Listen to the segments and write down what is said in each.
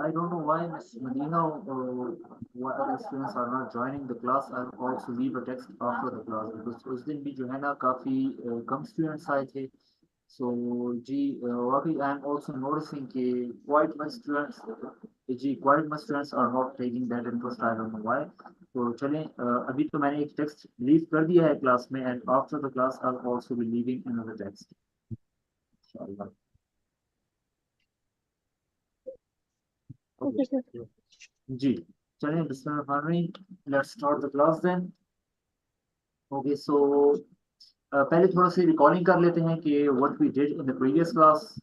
I don't know why Miss Medina, why other students are not joining the class. I'll also leave a text after the class because उस दिन भी जो है ना काफी कम students आए थे. So जी वाकई I am also noticing कि quite much students are not taking that interest. I don't know why. तो चलें अभी तो मैंने एक text leave कर दिया है class में and after the class I'll also be leaving another text. इंशाल्लाह. Okay, sir. जी चलें बिस्मिल्लाहिर्रहमानिर्रहीम. Let's start the class then. Okay, so पहले थोड़ा सी रिकॉर्डिंग कर लेते हैं कि what we did in the previous class.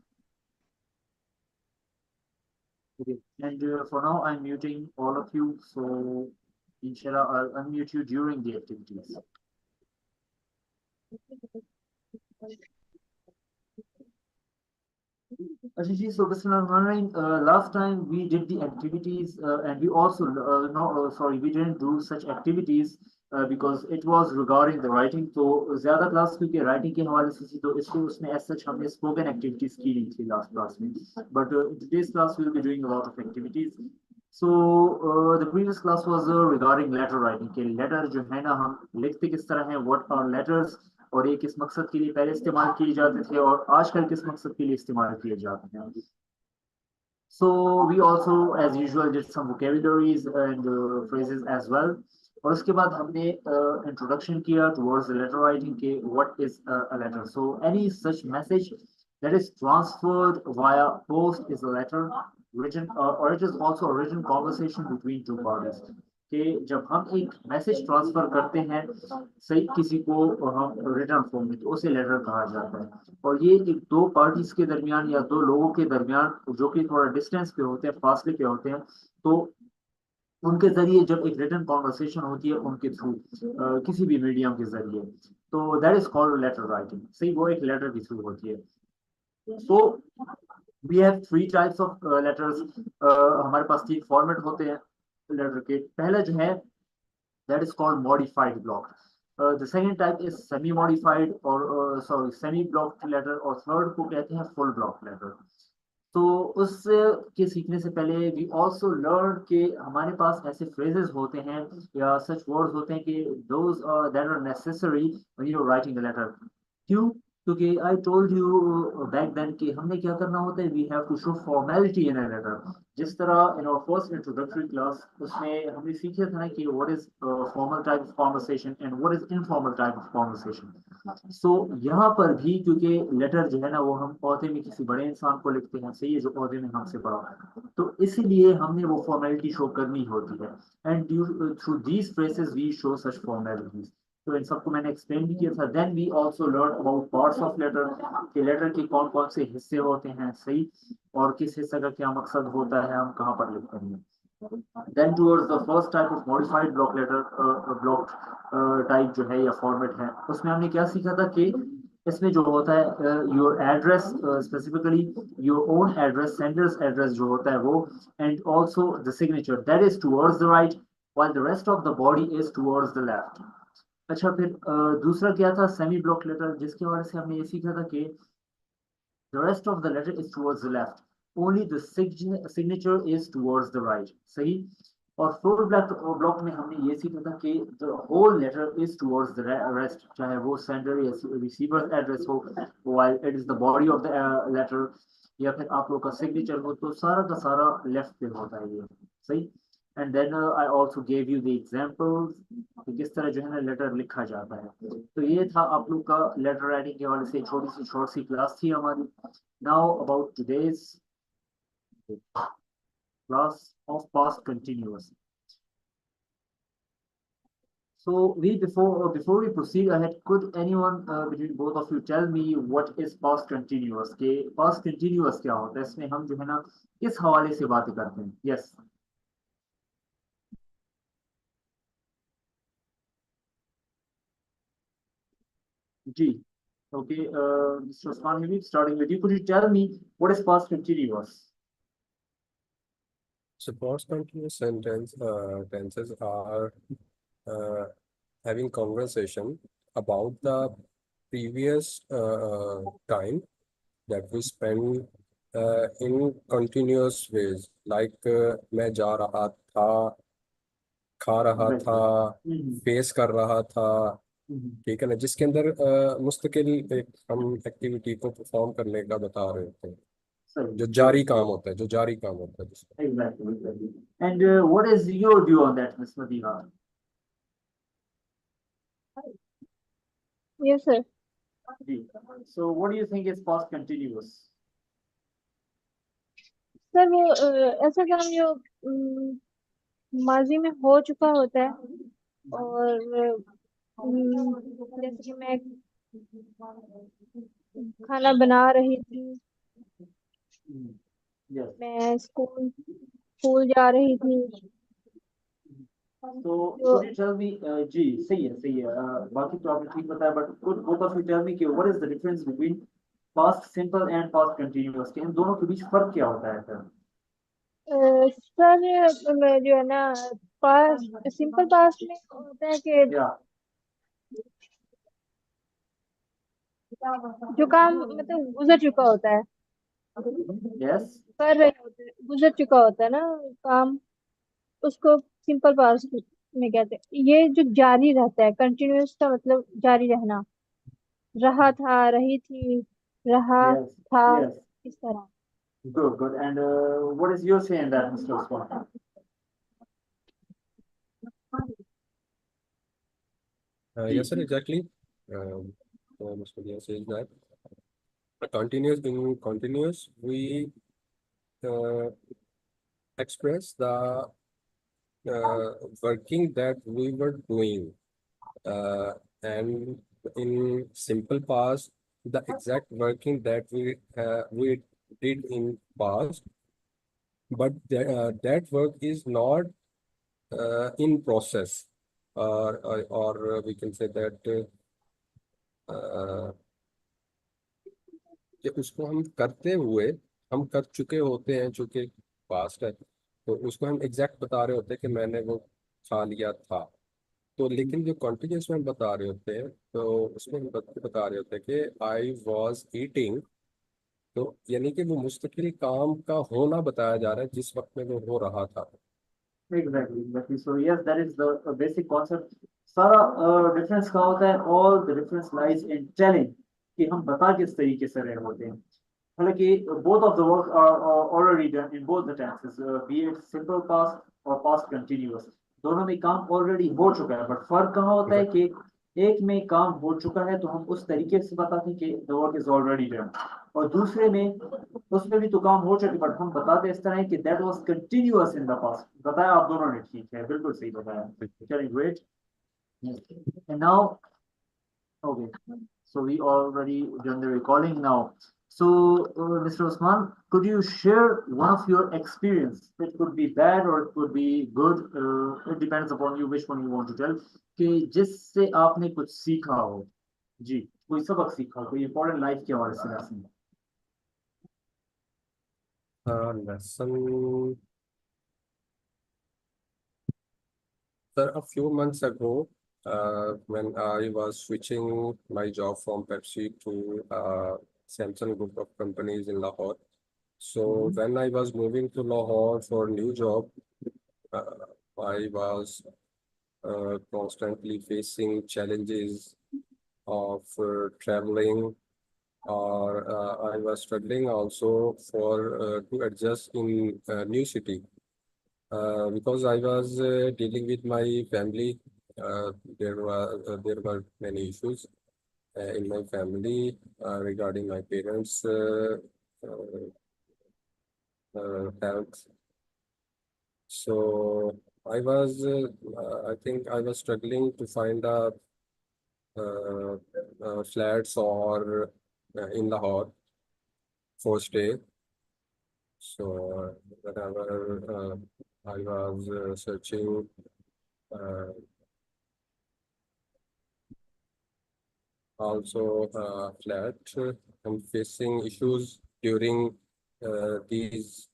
Okay, and for now I'm muting all of you, so inshallah I'll unmute you during the activities. Ashish, so Bismillahirrahmanirrahim. Last time we did the activities and we also no sorry, we didn't do such activities because it was regarding the writing. तो ज़्यादा class क्योंकि writing के हवाले से थी तो इसलिए उसमें as such हमने spoken activities की नहीं थी last class में. But in today's class we will be doing a lot of activities. So the previous class was regarding letter writing. के letter जो है ना हम लिखते किस तरह हैं, what are letters, और ये किस मकसद के लिए पहले इस्तेमाल किए जाते थे और आजकल किस मकसद के लिए इस्तेमाल किए जाते हैं. So we also as usual did some vocabularies and phrases as well. और उसके बाद हमने introduction किया towards the letter writing के what is a letter. So any such message that is transferred via post is a letter written or it is also a written conversation between two parties. कि जब हम एक message transfer करते हैं सही किसी को हम रिटर्न फॉर्म में तो उसे लेटर कहा जाता है. और ये एक दो पार्टीज के दरमियान या दो लोगों के दरमियान जो कि थोड़ा डिस्टेंस पे होते हैं, फासले पे होते हैं, तो उनके जरिए जब एक रिटर्न कॉन्वर्सेशन होती है उनके थ्रू किसी भी मीडियम के जरिए, तो that is called letter writing. सही वो एक लेटर के थ्रू होती है. So we have three types of letters. हमारे पास तीन फॉर्मेट होते हैं लेटर के. पहला जो है that is called modified block. The second type is semi-modified or semi-blocked letter और third को कहते हैं full block letter. तो उस के सीखने से पहले we also learned कि हमारे पास ऐसे phrases होते हैं या such words होते हैं कि those that are necessary when you're writing a letter. क्यों? क्योंकि I told you back then कि हमने क्या करना होता है, we have to show formality in a letter. जिस तरह in our first introductory class उसमें हमने सीखा था ना कि what is formal type of conversation and what is informal type of conversation. So यहाँ पर भी क्योंकि लेटर जो है ना वो हम औहदे में किसी बड़े इंसान को लिखते हैं, सही है, जो औहदे में हमसे बड़ा है, तो इसीलिए हमने वो फॉर्मेलिटी शो करनी होती है. And through these phrases we show such formalities. तो इन सबको मैंने एक्सप्लेन भी किया था. Then we also learn about parts of letter कि लेटर के कौन कौन से हिस्से होते हैं, सही, और किस हिस्से का क्या मकसद होता है, हम कहाँ पर लिखते हैं. Then towards the first type of modified block letter, block type जो है या फॉर्मेट है, उसमें हमने क्या सीखा था कि इसमें जो होता है your address, specifically your own address, sender's address जो होता है वो, and also the signature that is towards the right while the rest of the body is towards the left. अच्छा फिर दूसरा क्या था, सेमी ब्लॉक लेटर, जिसके हवाले से हमने ये सीखा था कि the rest of the letter is towards the left, only the signature is towards the right. सही. और फोर ब्लॉक में हमने ये सीखा था कि the whole letter is towards the rest, चाहे वो sender या receiver address हो, while it is the body of the letter, या फिर आप लोग का सिग्नेचर हो, तो सारा का सारा लेफ्ट पे होता है ये. सही. And then I also gave you the examples कि किस तरह जो है ना लेटर लिखा जाता है। तो ये था आप लोग का लेटर राइटिंग के हवाले से छोटी सी शॉर्ट सी क्लास थी हमारी। Now about today's class of past continuous. So we before we proceed ahead, could anyone between both of you tell me what is past continuous? के past continuous क्या होता है? इसमें हम जो है ना किस हवाले से बातें करते हैं? Yes. Ji. Okay. Mr. Osman, maybe starting with you, could you tell me what is past continuous? So past continuous tenses are uh, having conversation about the previous time that we spend in continuous ways. Like मैं जा रहा था, खा रहा था, Exactly. Mhm. Face कर रहा था, Mhm. ठीक है ना, जिसके अंदर मुस्तकिल एक हम एक्टिविटी को परफॉर्म करने का बता रहे होते हैं, Sorry. जो Good. जारी काम होता है, जो जारी काम होता है जिसका। Exactly. Exactly. And what is your view on that, Ms. Madina? Yes, sir. So what do you think is past continuous? Sir वो ऐसा काम जो माजी में हो चुका होता है और जैसे कि मैं खाना बना रही थी, Yes. मैं स्कूल जा रही थी। So could you tell me, जी सही है, बाकी तो आपने ठीक बताया, but could both of you tell me कि what is the difference between past simple and past continuous? कि इन दोनों के बीच फर्क क्या होता है फिर? सर मैं जो है ना पास्ट सिंपल पास्ट में होता है कि Yeah. जो काम मतलब गुजर चुका होता है, Yes. कर रहे होते हैं, गुजर चुका होता है ना काम, उसको सिंपल पास्ट में कहते हैं। ये जो जारी रहता है, कंटिन्यूअस का मतलब जारी रहना, रहा था, रही थी, रहा Yes. था, Yes. इस तरह। Good. Good. And what is your say in that, Mr. Osman? Yes, sir, exactly. Mr. Diya says that continuous, we uh, express the working that we were doing, uh, and in simple past, the exact working that we did in past, but that work is not in process, or we can say that कि उसको हम करते हुए, हम कर चुके होते हैं, जो कि पास्ट है, तो उसको हम एग्जैक्ट बता रहे होते हैं कि मैंने वो खा लिया था। तो लेकिन जो कॉन्टिन्यूस में हम बता रहे होते हैं, तो उसमें हम बता रहे होते हैं कि आई वॉज ईटिंग, तो यानी कि वो मुस्तकिल काम का होना बताया जा रहा है जिस वक्त में वो हो रहा था। Exactly, exactly. So yes, that is the basic concept. सारा difference कहाँ होता है? All the difference lies in telling कि हम बता किस तरीके से रहे होते हैं। हालांकि both of the works are already done in both the tenses, be it simple past or past continuous. दोनों में काम already हो चुका है, but फर्क कहाँ होता है But, कि एक में काम हो चुका है तो हम उस तरीके से बताते हैं कि the work is already done, और दूसरे में उसमें भी तो काम हो चुके बट हम बताते इस तरह है कि that was continuous in the past। बताया आप दोनों ने, ठीक है, बिल्कुल सही बताया। चलिए, great. And now, okay, so we already done the recording now. So, Mr. Osman, could you share one of your experience? It could be bad or it could be good. It depends upon you which one you want to tell. कि जिससे आपने कुछ सीखा हो, जी, कोई सबक सीखा हो, कोई important life के हवाले से lesson। lesson, sir, a few months ago, when I was switching my job from Pepsi to Samsung Group of companies in Lahore. So when I was moving to Lahore for a new job, I was constantly facing challenges of traveling, or I was struggling also for to adjust in a new city. Because I was dealing with my family, there were many issues in my family regarding my parents' uh, health. So I think I was struggling to find flats or in Lahore for stay. So whenever I was searching also flat, I'm facing issues during these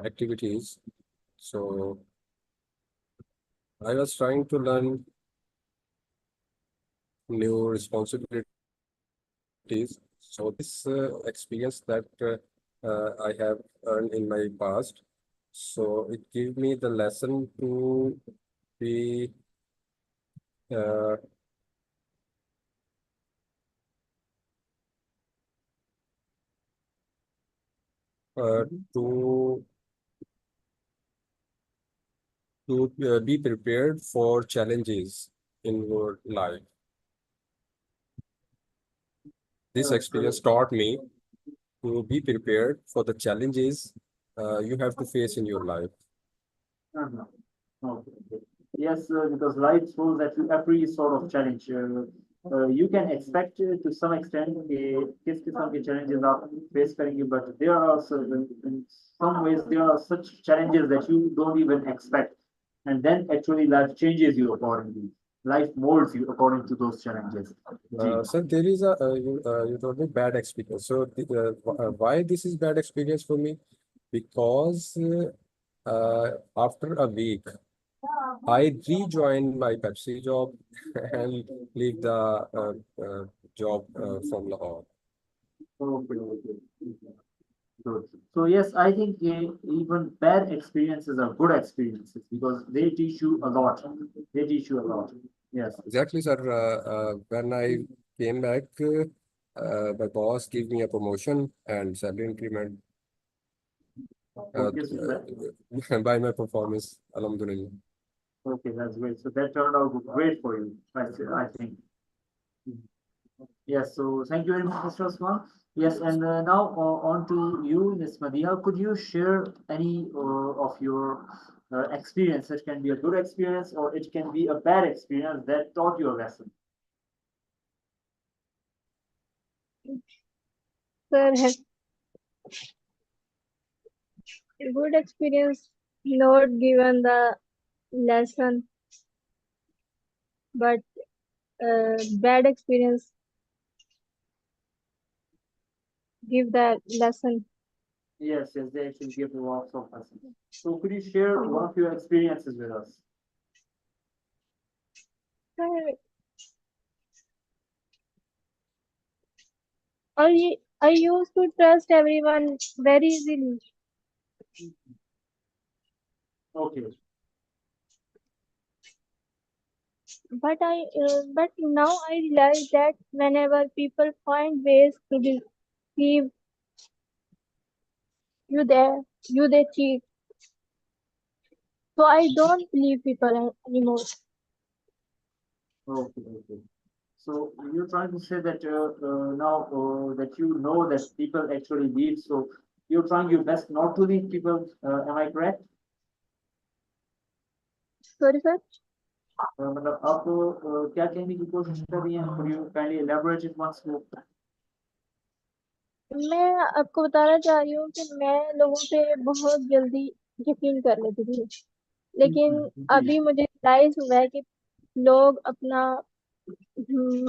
activities. So I was trying to learn new responsibilities. So this experience that I have earned in my past, so it gave me the lesson to be uh, to be prepared for challenges in your life. This experience taught me to be prepared for the challenges you have to face in your life. Uh-huh. Okay. Yes, because life throws at you every sort of challenge. You can expect to some extent कि किस किस्म के challenges आप face करेंगे, but there are also in some ways there are such challenges that you don't even expect, and then actually life changes you accordingly. Life molds you according to those challenges. So there is you told me bad experience. So why this is bad experience for me? Because after a week, I rejoined my Pepsi job and leave the job from Lahore. Okay, okay. Good. So yes, I think even bad experiences are good experiences because they teach you a lot. They teach you a lot. Yes. Exactly, sir. When I came back, my boss gave me a promotion and salary increment Okay, so by my performance. Alhamdulillah. okay, that's great. So that turned out great for you, I think. Yes, so thank you very much, Mr. Osman. Yes, and now on to you, Ms. Madiha. Could you share any of your experience? It can be a good experience or it can be a bad experience that taught you a lesson. Sir, has good experience not given the lesson, but bad experience give the lesson. Yes, yes, they actually give lots of lessons. So could you share one of your experiences with us? Sir, I used to trust everyone very easily, Okay. but now I realize that whenever people find ways to deceive you, they cheat. So I don't believe people anymore. Okay, okay. So you're trying to say that now that you know that people actually leave, so you're trying your best not to leave people. Am I correct? Sorry, sir. मतलब आप क्या कहने की कोशिश कर रही हैं? Could you kindly elaborate it once more? मैं आपको बताना चाह रही हूँ कि मैं लोगों पे बहुत जल्दी यकीन कर लेती थी, लेकिन अभी मुझे रियलाइज हुआ है कि लोग अपना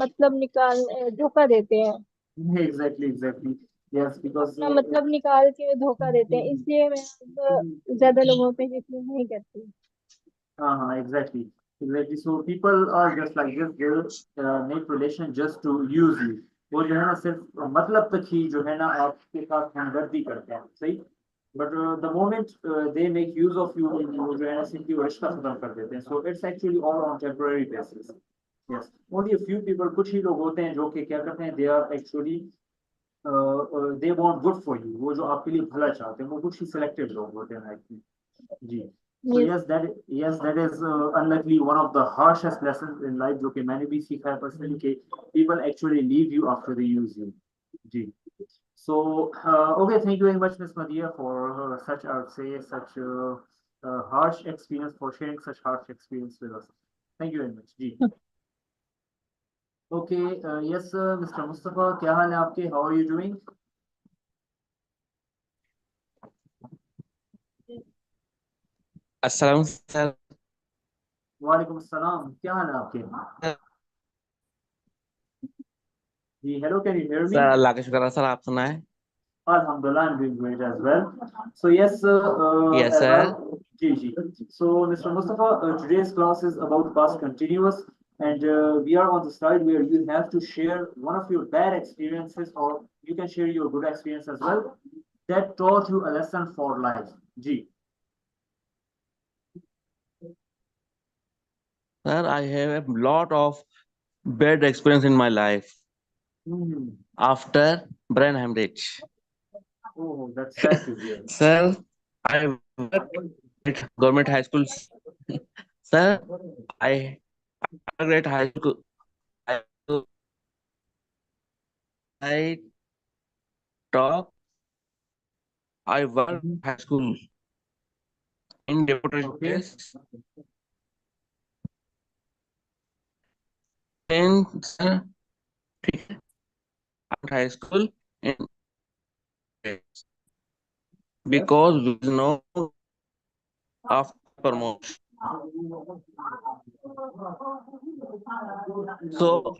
मतलब धोखा देते हैं, Exactly, exactly. Yes, because अपना मतलब निकाल के धोखा देते हैं, इसलिए मैं अब ज्यादा लोगों पे यकीन नहीं करती। exactly, exactly. So people are just like this. They make relation just to use you. वो जो है ना सिर्फ मतलब तक ही जो है ना आपके साथ हमदर्दी करते हैं, सही? But the moment they make use of you, वो जो है ना सिर्फ वो रिश्ता खत्म कर देते हैं. So it's actually all on temporary basis. Yes, only a few people, कुछ ही लोग होते हैं जो कि क्या करते हैं, they are actually they want good for you, वो जो आपके लिए भला चाहते हैं वो कुछ ही selected लोग होते हैं actually. Ji. So Yes. that is unluckily one of the harshest lessons in life जो कि मैंने भी सीखा है personally कि people actually leave you after they use you. Ji. So okay, thank you very much, Ms. Madia, for such I would say such harsh experience, for sharing such harsh experience with us. Thank you very much. Ji. Okay, yes, Mr. Mustafa, क्या हाल है आपके? How are you doing? अस्सलाम sir. वालेकुम अस्सलाम, क्या हाल है आपके? जी, hello, can you hear me? Sir Allah का शुक्र है सर, आप सुनाएं। Alhamdulillah, I'm doing great as well. So yes, Yes, as sir. well. Ji. So Mr. Mustafa, today's class is about past continuous, and we are on the slide where you have to share one of your bad experiences, or you can share your good experience as well, that taught you a lesson for life. Ji. Sir, I have a lot of bad experience in my life Hmm. after brain hemorrhage. Oh, that's sad to hear. Sir, I worked at government high schools. Sir, I worked at high school. I talk. I worked high school in deputation Okay. case. And sir, high school in because we know after promotion. So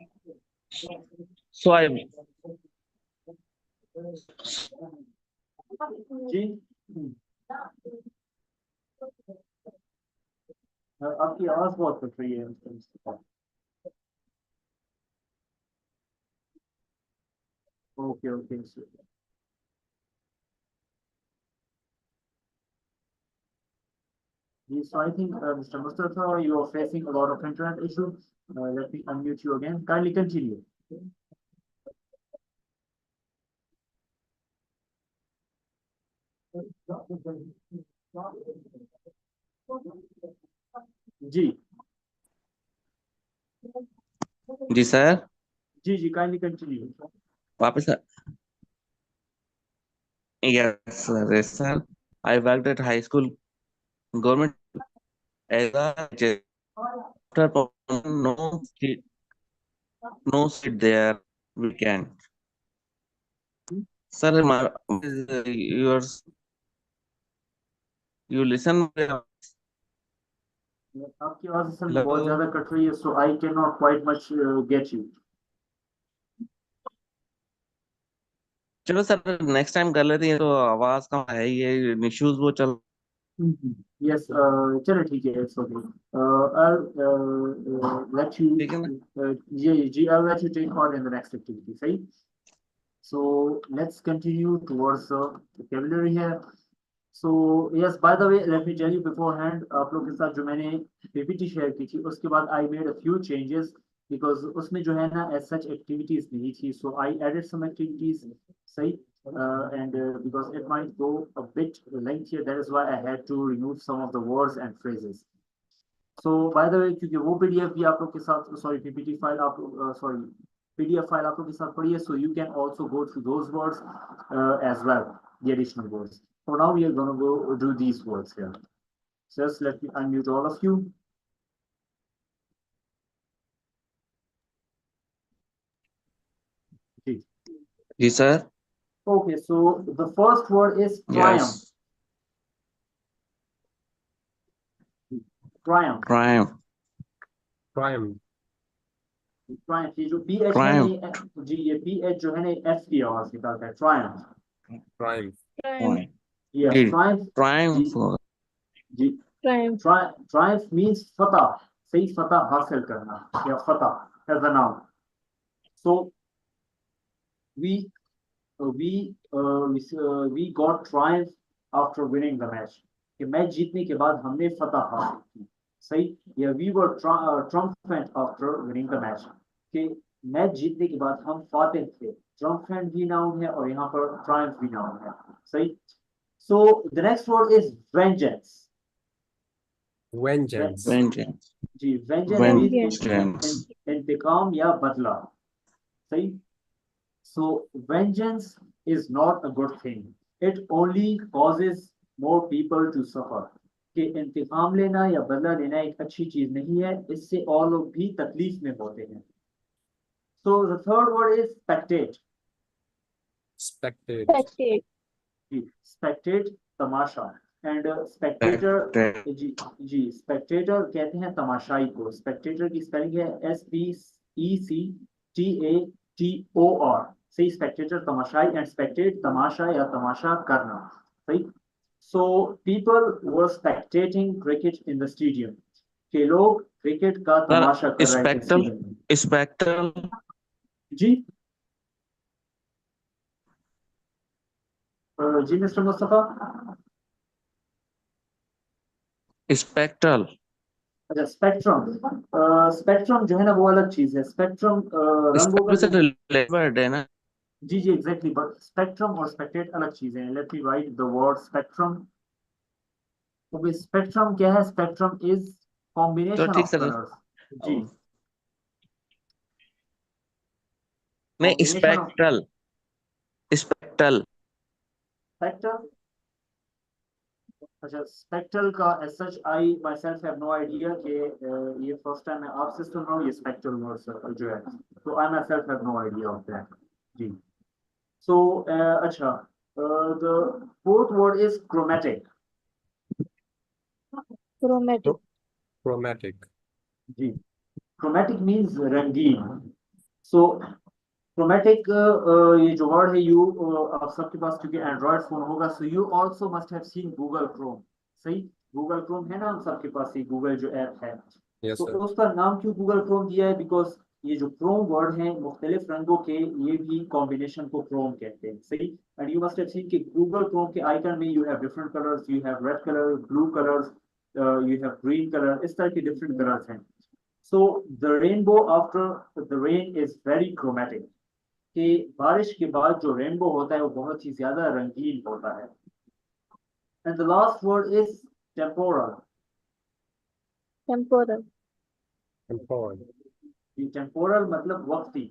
I जी. आपकी आवाज बहुत cut रही है Mr. Mustafa. Okay. Yes, so I think Mr. Mustafa, you are facing a lot of internet issues. Let me unmute you again. Kindly continue. जी. जी sir, जी, kindly continue. वापस yes sir. I worked at high school government as a teacher. After no seat there weekend. Sir, you listen. आपकी आवाज असल में बहुत ज्यादा कट रही है, so I cannot quite much get you. चलो सर नेक्स्ट टाइम कर लेते हैं, तो आवाज कम है, ये इश्यूज वो चल। Yes, चलो ठीक है, it's okay. I'll let you. ठीक है ना? जी, I'll let you take part in the next activity. सही? So let's continue towards the vocabulary here. So yes, by the way, let me tell you beforehand, आप लोग के साथ जो मैंने PPT share की थी, उसके बाद I made a few changes because उसमें जो है ना as such activities नहीं थी, so I added some activities, सही? And because it might go a bit lengthier, that is why I had to remove some of the words and phrases. So by the way, क्योंकि वो PDF भी आप लोग के साथ, sorry, PPT file आप sorry, PDF file आप लोग के साथ पड़ी है, so you can also go through those words as well, the additional words. For now, we are going to go do these words here. So just let me unmute all of you. जी sir. Okay, so the first word is triumph. Yes. Triumph. Triumph. Triumph. ये जो PH है ये जी ये PH जो है ना F की आवाज निकालता है. Triumph. Triumph. Yes, जी. triumph. Triumph. जी. Triumph. Triumph means फतह. सही फतह हासिल करना या फतह as a noun. So we got triumph after winning the match. कि मैच जीतने के बाद हमने फतह हासिल की. सही? या we were triumphant after winning the match. कि मैच जीतने के बाद हम फातिह थे. triumphant भी noun है और यहाँ पर triumph भी noun है, सही। So the next word is vengeance. Vengeance. Vengeance. Ji, vengeance means Vengeance. इंतकाम या बदला, सही। So vengeance is not a good thing. It only causes more people to suffer. कि इंतकाम लेना या बदला लेना एक अच्छी चीज नहीं है, इससे और लोग भी तकलीफ में होते हैं। So the third word is spectate. Spectate. Spectate. जी, spectate तमाशा, एंड spectator जी spectator कहते हैं तमाशाई को। spectator की स्पेलिंग है SPECTATOR, सही। spectator तमाशाई एंड spectate तमाशा या तमाशा करना, सही। So people were spectating cricket in the stadium. के लोग क्रिकेट का Sir, तमाशा कर रहे थे spectral. स्टेडियम में। Spectral. जी जी मिस्टर मुस्तफा। Spectral. अच्छा, स्पेक्ट्रम। स्पेक्ट्रम जो है ना वो अलग चीज है। स्पेक्ट्रम रंगों का Spectral से related है ना? जी जी एग्जैक्टली, बट स्पेक्ट्रम और स्पेक्टेट अलग चीजें हैं। Let me write the word spectrum. तो स्पेक्ट्रम क्या है? स्पेक्ट्रम इज तो कॉम्बिनेशन ठीक ऑफ सर। कलर्स। जी, नहीं, combination of spectral. Spectral. Spectrum. अच्छा, स्पेक्ट्रल का as such I myself have no idea कि ये फर्स्ट टाइम मैं आपसे सुन रहा हूँ ये स्पेक्ट्रल वर्ड जो है, तो I myself have no idea of that. जी। सो अच्छा, the fourth word is chromatic. Chromatic. Chromatic. जी, क्रोमेटिक मीन्स रंगीन। सो क्रोमेटिक ये जो वर्ड है यू आप सबके पास क्योंकि एंड्रॉयड फोन होगा, so you also must have seen Google Chrome, सही। गूगल क्रोम है ना हम सबके पास, ये गूगल जो ऐप है। Yes, तो sir. उसका नाम क्यों गूगल क्रोम दिया है? बिकॉज ये जो क्रोम वर्ड है मुख्तलिफ रंगों के, ये भी कॉम्बिनेशन को क्रोम कहते हैं, सही। And you must have seen कि गूगल क्रोम के आइकन में you have different colours, you have read colour, blue colours, you have green colour, इस तरह के डिफरेंट कलर्स हैं। So the rainbow after the rain is very chromatic, कि बारिश के बाद जो रेनबो होता है वो बहुत ही ज्यादा रंगीन होता है। And the last word is temporal. Temporal. Temporal. ये टेम्पोरल मतलब वक्ती,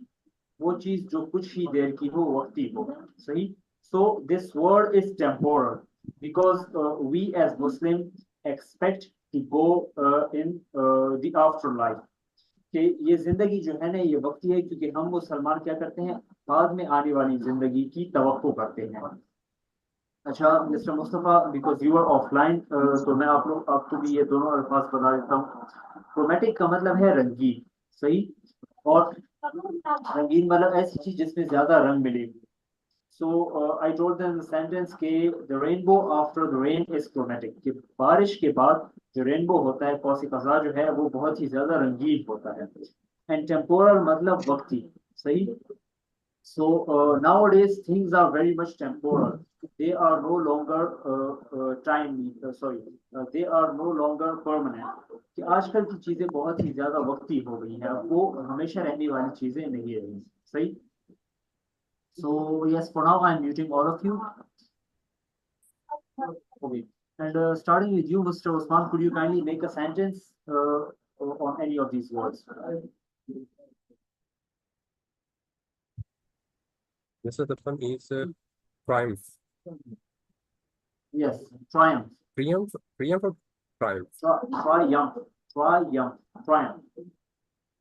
वो चीज जो कुछ ही देर की हो, वक्ती हो, सही। So this word is temporal because we as Muslim expect to go in the afterlife, कि ये जिंदगी जो है ना ये वक्ती है, क्योंकि हम मुसलमान क्या करते हैं, बाद में आने वाली जिंदगी की तवक्को करते हैं। अच्छा mister Mustafa, because you are offline, तो मैं आपको भी ये दोनों अल्फाज बता देता हूँ। क्रोमेटिक का मतलब है रंगीन, सही। और रंगीन मतलब ऐसी चीज जिसमें ज्यादा रंग मिलेगी। So I told them the sentence के the rainbow after the rain is chromatic, कि बारिश के बाद जो रेनबो होता है, कौसी कज़ा जो है, वो बहुत ही ज्यादा रंगीन होता है। एंड टेम्पोरल मतलब वक्ती, सही। So nowadays things are very much temporal. They are no longer they are no longer permanent. कि आजकल की चीजें बहुत ही ज्यादा वक्ती हो गई हैं, वो हमेशा रहने वाली चीजें नहीं रही, सही। So yes, for now I'm muting all of you. Okay. And starting with you, Mr. Osman, could you kindly make a sentence on any of these words? Yes, sir. The one is triumph. Yes, triumph. Triumph. Triumph or triumph? Triumph. Triumph. Triumph.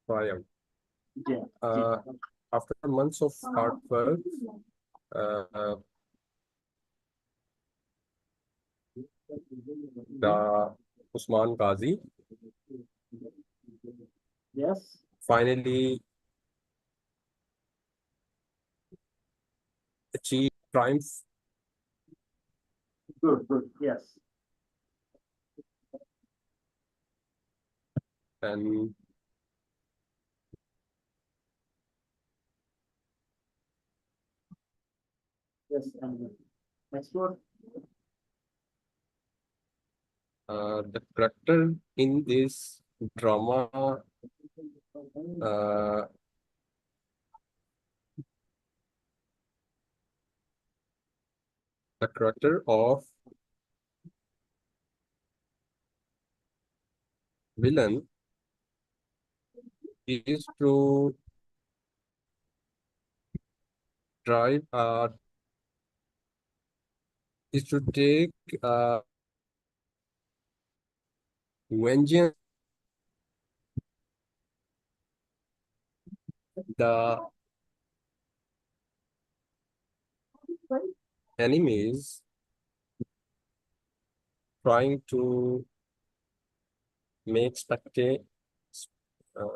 Triumph. Yeah. After months of hard work, uh, the Usman Ghazi Yes. finally achieved triumph. Good, good. Yes. And Yes. And next word. the character in this drama the character of villain is to drive is to take vengeance the enemies trying to make uh,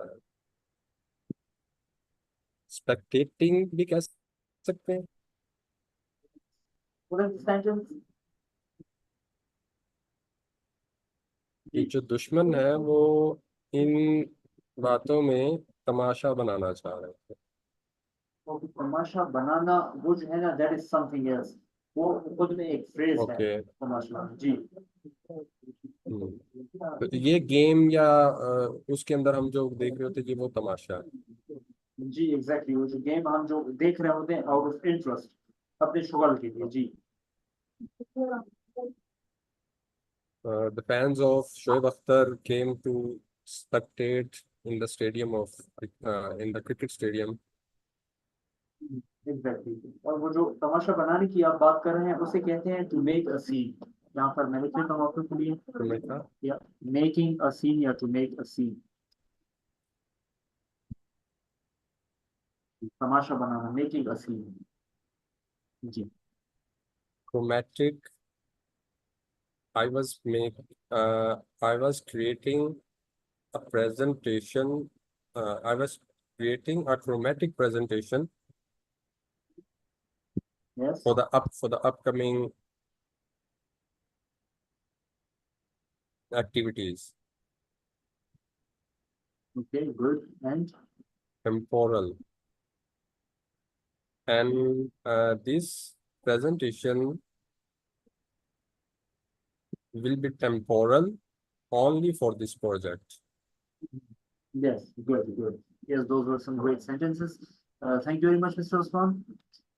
spectating भी कह सकते हैं What is the sentence? कि जो दुश्मन है वो इन बातों में तमाशा बनाना चाह रहे थे और तमाशा बनाना वो जो है ना that is something else. वो खुद में एक phrase है ओके तमाशा जी. तो ये गेम या उसके अंदर हम जो देख रहे होते ये वो तमाशा है जी एग्जैक्टली वो जो गेम हम जो देख रहे होते हैं आउट ऑफ इंटरेस्ट अपने शुगल के लिए जी. The fans of Shoaib Akhtar came to spectate in the stadium of in the cricket stadium. Exactly और वो जो तमाशा बनाने की आप बात कर रहे हैं उसे कहते हैं टू मेक अ सीन. यहाँ पर मैंने लिखा था आपके लिए तुम्हें था या मेकिंग अ सीन या टू मेक अ सीन. तमाशा बनाना मेकिंग अ सीन जी. chromatic. I was creating a presentation. I was creating a chromatic presentation Yes. for the upcoming activities. Okay, good. And Temporal. And this presentation will be temporal only for this project. yes, good, good. Yes, those were some great sentences. Thank you very much, Mr. Osman.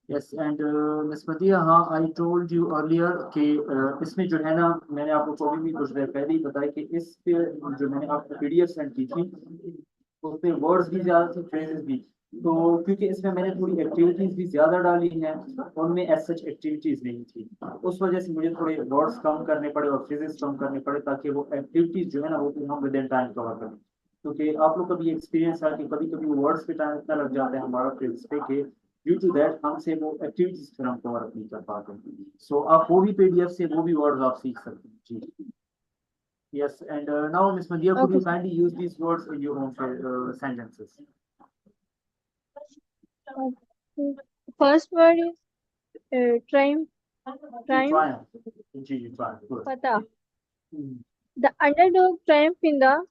Yes, and Ms. Madhiya, हाँ, I told you earlier कि इसमें जो है ना मैंने आपको अभी भी कुछ देर पहले ही बताया कि इस पे जो मैंने आपको PDF सेंड की थी उस पे वर्ड्स भी ज्यादा थे फ्रेजेस भी. तो क्योंकि इसमें मैंने थोड़ी एक्टिविटीज भी ज्यादा डाली हैं उनमें एज सच एक्टिविटीज नहीं थी उस वजह से मुझे थोड़े वर्ड्स कम करने पड़े और फ्रेजेस कम करने पड़े ताकि वो एक्टिविटीज जो है ना वो हम विद इन टाइम कवर करें. क्योंकि आप लोग का भी एक्सपीरियंस है कि कभी कभी वो वर्ड्स पे टाइम इतना लग जाता है हमारा फ्रेजेस पे कि ड्यू टू दैट हमसे वो एक्टिविटीज फिर हम कवर नहीं कर पाते. सो आप वो भी PDF से वो भी वर्ड्स आप सीख सकते हैं जी. Yes, and now Ms. Madhiya, could Okay, you kindly use these words in your own sentences? sir. First word is triumph. Triumph. Triumph. Ji, triumph. Good. Fatah. Hmm. The underdog triumph in the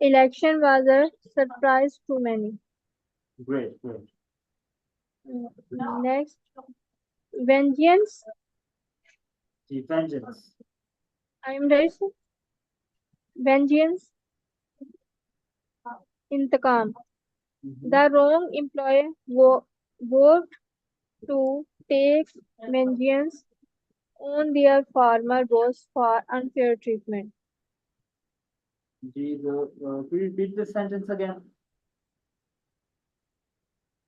election was a surprise to many. Great, great. Next, vengeance. Ji, vengeance. I am right, sir? Vengeance. Intakam. The wrong employee vowed to take vengeance on their former boss for unfair treatment. Ji, could you repeat this sentence again?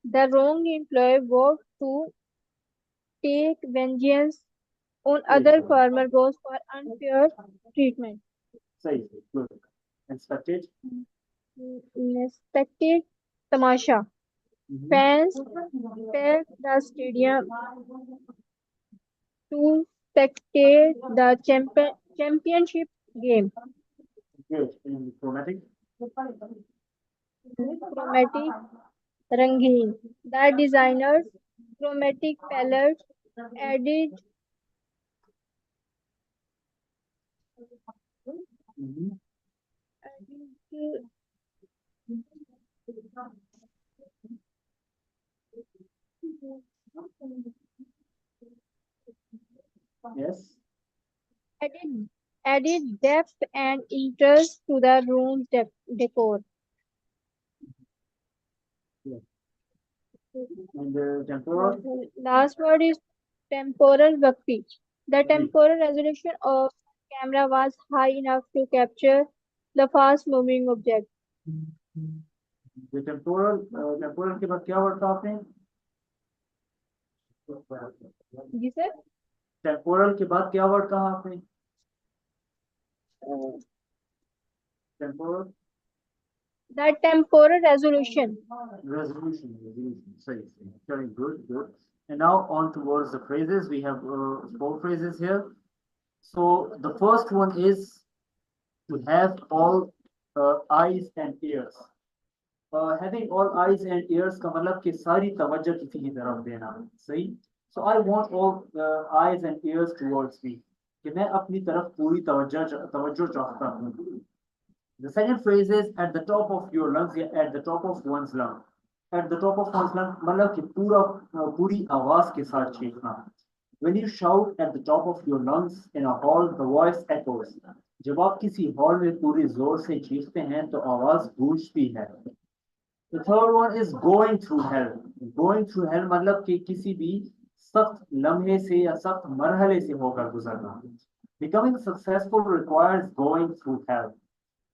The wrong employee vowed to take vengeance on other sir. former boss for unfair treatment. सही, good. Inspected. Respected Tamasha. Fans packed the stadium to spectate the championship game. Good. And chromatic. Chromatic Rangeen. The designers chromatic palettes added Yes. added depth and interest to the room's decor. And temporal. Last word is temporal Bhakti. The temporal resolution of the camera was high enough to capture the fast-moving object. The temporal के बाद क्या word था आपने? जी sir Temporal के बाद क्या word कहा आपने? Temporal the temporal resolution. resolution. Sorry. Very good. And now on towards the phrases. We have 4 phrases here. So the first one is to have all eyes and ears. Having all eyes and ears का मतलब कि सारी तवज्जो किसी की तरफ देना, सही? So I want all eyes and ears towards me, कि मैं अपनी तरफ पूरी तवज्जो चाहता हूँ. The second phrase is at the top of your lungs, या at the top of one's lung. At the top of one's lung मतलब कि पूरी आवाज के साथ चीखना. When you shout at the top of your lungs in a hall, the voice echoes. जब आप किसी हॉल में पूरी जोर से चीखते हैं तो आवाज गूंजती है. The third one is going through hell. Going through hell मतलब कि किसी भी सख्त लम्हे से या सख्त मरहले से होकर गुजरना. Becoming successful requires going through hell.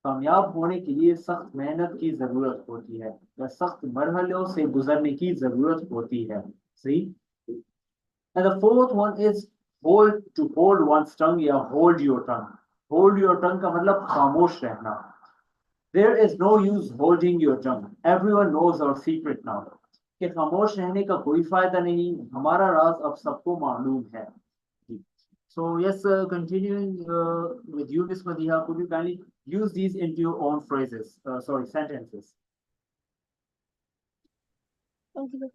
कामयाब होने के लिए सख्त मेहनत की जरूरत होती है या सख्त मरहलों से गुजरने की जरूरत होती है. See? And the fourth one is hold one's tongue या hold your tongue. Hold your tongue का मतलब खामोश रहना. There is no use holding your tongue. Everyone knows our secret now. कि खामोश रहने का कोई फायदा नहीं, हमारा राज अब सबको मालूम है. So yes, continuing with you, Miss Madiha, could you kindly use these into your own phrases? Sentences. Okay.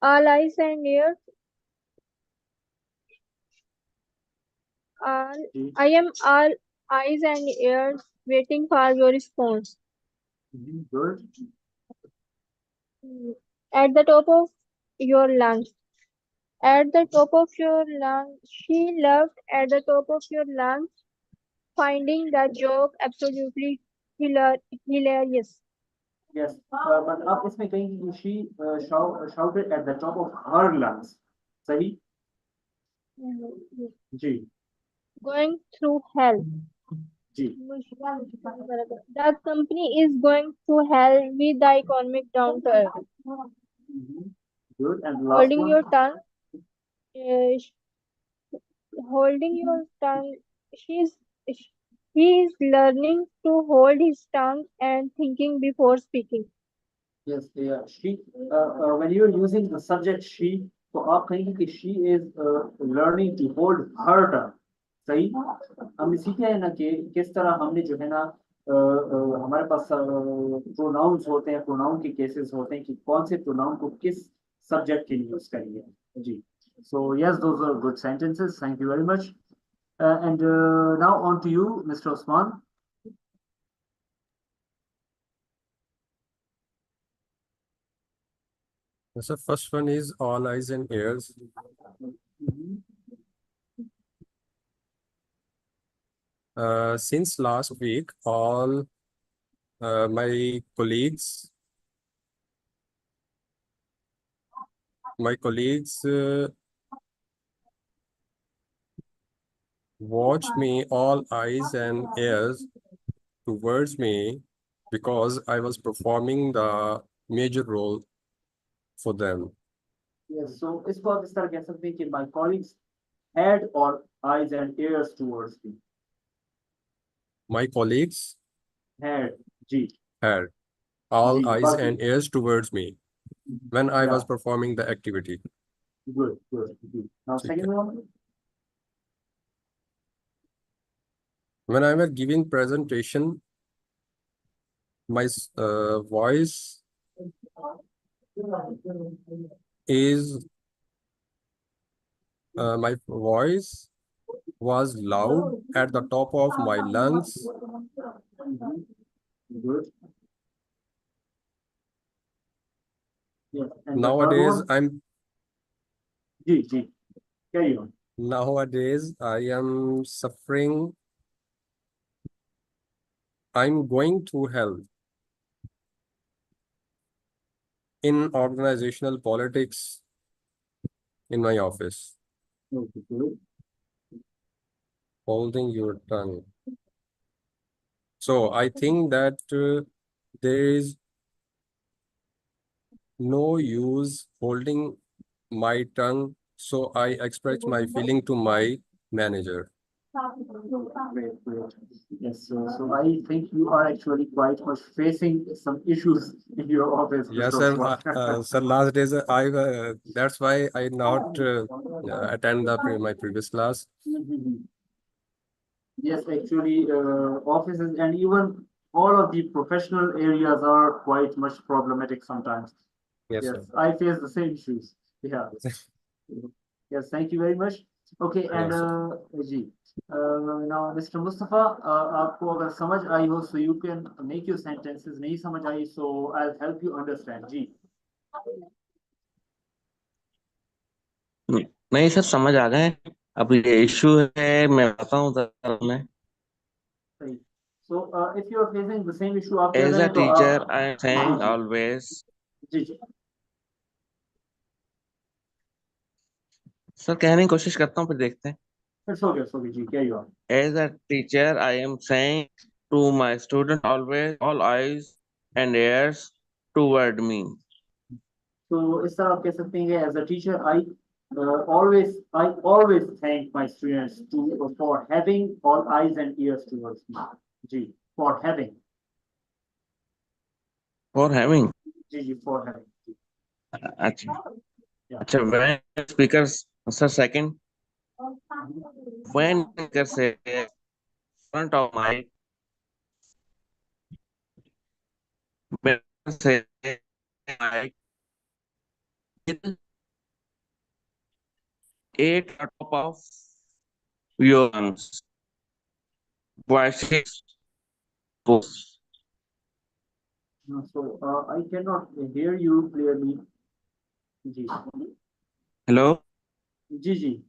All eyes and ears. I am all eyes and ears waiting for your response. Good. At the top of your lungs. At the top of your lungs. She loved at the top of your lungs, finding that joke absolutely hilarious. Yes, but आप इसमें कहेंगे कि she shouted at the top of her lungs. सही? जी. Going through hell. Ji. The company is going through hell with the economic downturn. Good. And last Holding one. your tongue. Holding your tongue. He is learning to hold his tongue and thinking before speaking. Yes, yeah. She. When you're using the subject she, तो आप कहेंगे कि she is learning to hold her tongue. सही? हमने सीखा है ना कि किस तरह हमने जो है ना हमारे पास प्रोनाउंस होते हैं, प्रोनाउन के केसेस होते हैं कि कौन से प्रोनाउन को किस सब्जेक्ट के लिए यूज करेंगे. जी. So yes, those are good sentences. Thank you very much. And now on to you, Mr. Osman. So first one is all eyes and ears. Since last week, all my colleagues watched me all eyes and ears towards me because I was performing the major role for them. Yes, so इसको आप इस तरह कह सकते हैं कि my colleagues had all eyes and ears towards me. My colleagues Had, ji. had all ji, eyes बाकी. and ears towards me when I Yeah. was performing the activity. Good. Now ठीक second है. one. When I was giving presentation, my voice was loud at the top of my lungs. Good. Yes. And Nowadays, ji. Carry on. Nowadays, I am suffering. I'm going through hell in organizational politics in my office. Okay, good. holding your tongue. So I think that there is no use holding my tongue, so I express my feeling to my manager. Great, great. Yes, so I think you are actually quite much facing some issues in your office, Yes, Mr. sir. Osman. Sir, last days that's why I not attend my previous class. Yes, actually, offices and even all of the professional areas are quite much problematic sometimes. Yes, Yes, sir. I face the same issues. Yeah. Yes, thank you very much. Okay, and Yes, sir. Ji, now Mr. Mustafa, आपको अगर समझ आई हो, so you can make your sentences. नहीं समझ आई, so I'll help you understand. जी. नहीं sir, समझ आ गए। अब ये इशू है, मैं बताऊं सर मैं। सही. So if you are facing the same issue, आप क्या एज अ करें तो टीचर आप आई एम सेइंग ऑलवेज। जी जी. सर कहने की कोशिश करता हूँ, फिर देखते हैं। It's okay, ji, carry on. As a teacher, I am saying to my student always all eyes and ears toward me. So इस तरह आप कह सकते हैं कि as a teacher, I always thank my students for having all eyes and ears towards me. Ji, for having. For having. Ji, for having. अच्छा Yeah. अच्छा, when speakers, sir, second, when speaker say front of mic, when say mic, eight top of your lungs, voices, pose. So I cannot hear you clearly. Ji, Hello. जी.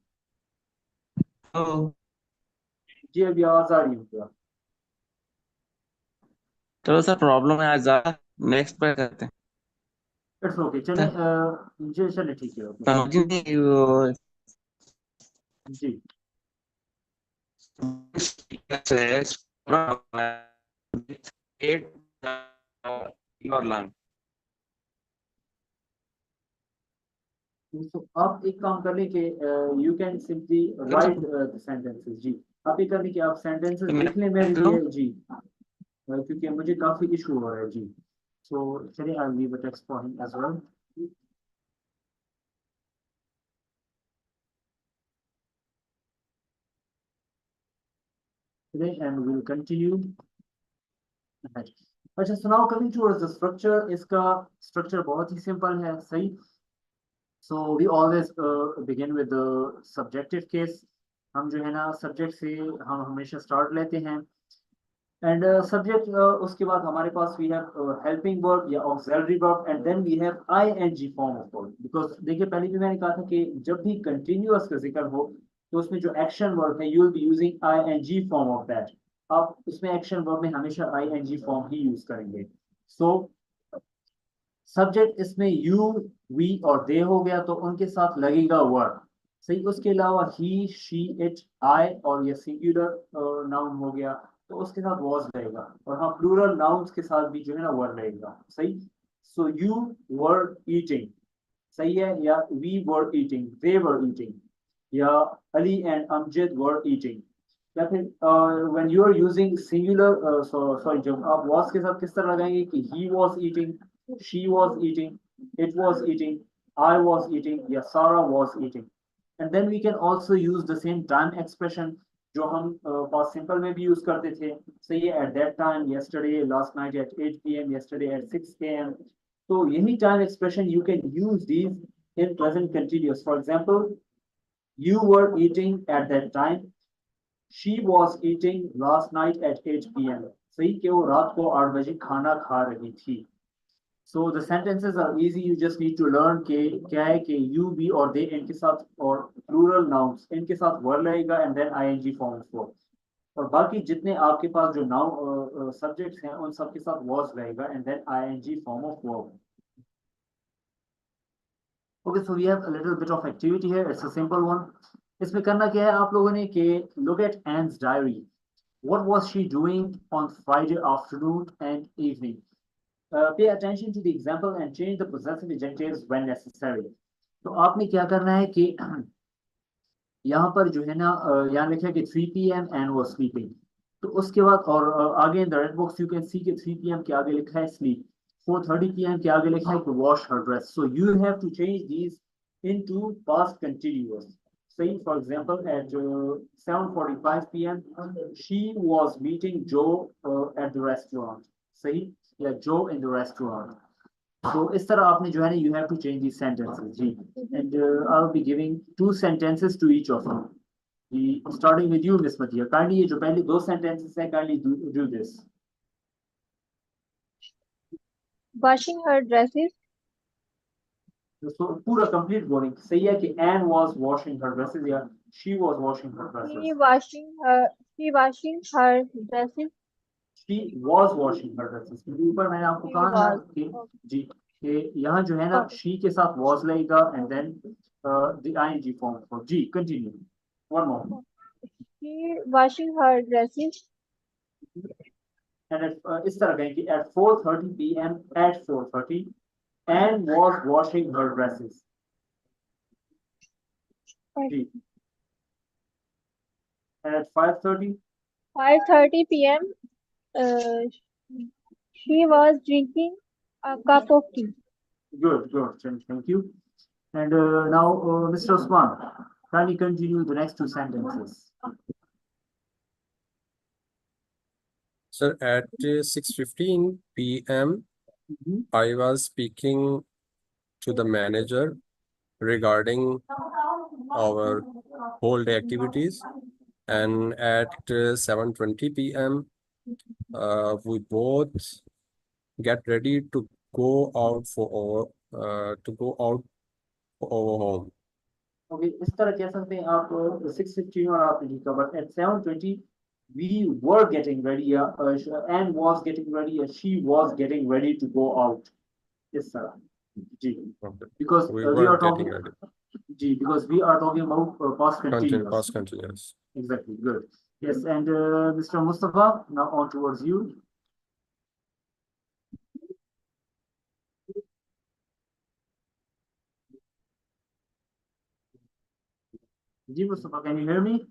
Hello. जी, अभी आवाज आ रही है क्या? चलो sir, problem है आज ज्यादा, नेक्स्ट पे करते हैं। It's okay. चले जी, चले ठीक है. समझ नहीं वो जी. says eight your lung. So आप एक काम कर लें कि you can simply write the sentences. जी, आप एक कर लें कि आप sentences लिखने में भी जी, क्योंकि मुझे काफी issue हो रहा है जी. So चलिए I'll leave a text for him as well. Today and we'll continue. अच्छा, so now coming towards the structure, इसका structure बहुत ही simple है, सही. So we always begin with the subjective case. हम जो है ना subject से हम हमेशा start लेते हैं. And subject उसके बाद हमारे पास we have helping verb या auxiliary verb and then we have ing form of verb. Because देखिए पहले भी मैंने कहा था कि जब भी continuous का जिक्र हो तो उसमें जो action verb है you will be using ing form of that. आप उसमें action verb में हमेशा ing form ही use करेंगे. So सब्जेक्ट इसमें यू, वी और दे हो गया तो उनके साथ लगेगा वर्ड, सही. उसके अलावा ही, शी, इट, आई और ये सिंगुलर नाउन हो गया तो उसके साथ वॉज लगेगा. और हाँ, प्लूरल नाउन्स के साथ भी जो है ना वर्ड लगेगा, सही. सो यू वर ईटिंग, सही है. या we were eating, they were eating. या Ali and Amjad were eating. या फिर when you are using singular sorry, जब आप वॉज के साथ किस तरह लगाएंगे कि he was eating, she was eating, it was eating, I was eating, या Sarah was eating. And then we can also use the same time expression जो हम past simple में भी use करते थे. सही है, at that time, yesterday, last night at 8 p.m, yesterday at 6 p.m. तो यही time expression you can use these in present continuous. For example, you were eating at that time, she was eating last night at 8 p.m. सही कि वो रात को 8 बजे खाना खा रही थी. So the sentences are easy. You just need to learn कि क्या है कि you, we और they इनके साथ और plural nouns इनके साथ verb लगेगा and then ing form of verb. और बाकी जितने आपके पास जो noun subjects हैं उन सब के साथ was लगेगा and then ing form of verb. Okay, so we have a little bit of activity here. It's a simple one. इसमें करना क्या है आप लोगों ने कि look at Anne's diary. What was she doing on Friday afternoon and evening? Pay attention to the example and change the possessive adjectives when necessary. तो आपने क्या करना है कि यहाँ पर जो है ना यहाँ लिखा है कि 3 p.m. Anne was sleeping. तो उसके बाद और आगे in the red box you can see कि 3 p.m. के आगे लिखा है sleep. 4:30 p.m. के आगे लिखा है कि wash her dress. So you have to change these into past continuous. Say for example at 7:45 p.m. she was meeting Joe at the restaurant. सही या Joe in the restaurant. So इस तरह आपने जो है ना you have to change these sentences ji. And I'll be giving 2 sentences to each of you. Ji, starting with you, Miss Matia. Kindly ये जो पहले 2 sentences हैं, kindly do this. Washing her dresses. So पूरा complete बोलेंगे. सही है कि Anne was washing her dresses या she was washing her dresses. She washing her dresses. She was washing her dresses. क्योंकि ऊपर मैंने आपको She कहा ना was. कि Okay. जी कि यहाँ जो है ना Okay. she के साथ was लगेगा and then the ing form. So ji continue. One more. She washing her dresses. And इस तरह कहें कि at 4:30 p.m. at 4:30 Anne was washing her dresses. Okay. Ji. And at 5:30 5:30 p.m. She was drinking a cup of tea. good thank you. And now Mr. Osman, kindly continue the next 2 sentences. Sir, at 6:15 p.m. I was speaking to the manager regarding our whole day activities, and at 7:20 p.m. We both get ready to go out for our home. Okay, इस तरह कह सकते हैं आप 6:15 और आपने लिखा but at 7:20 we were getting ready Anne was getting ready she was getting ready to go out. इस तरह जी. Okay. Because We we were are getting talking ready. Ji because we are talking about past continuous. Past continuous. Exactly, good. Yes, and Mr. Mustafa, now on towards you. Ji Mustafa, can you hear me?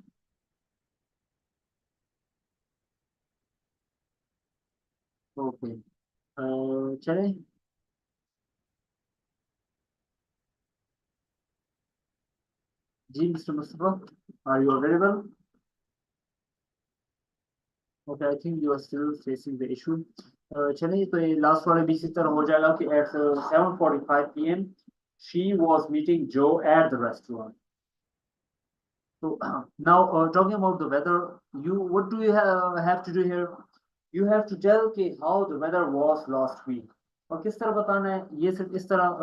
Okay. चले. Ji Mr. Mustafa, are you available? Okay, I think you are still facing the issue. चलिए तो ये last वाले भी इसी तरह हो जाएगा कि at 7:45 p.m. she was meeting Joe at the restaurant. So now talking about the weather, what do you have to do here? You have to tell कि how the weather was last week. और किस तरह बताना है ये सिर्फ इस तरह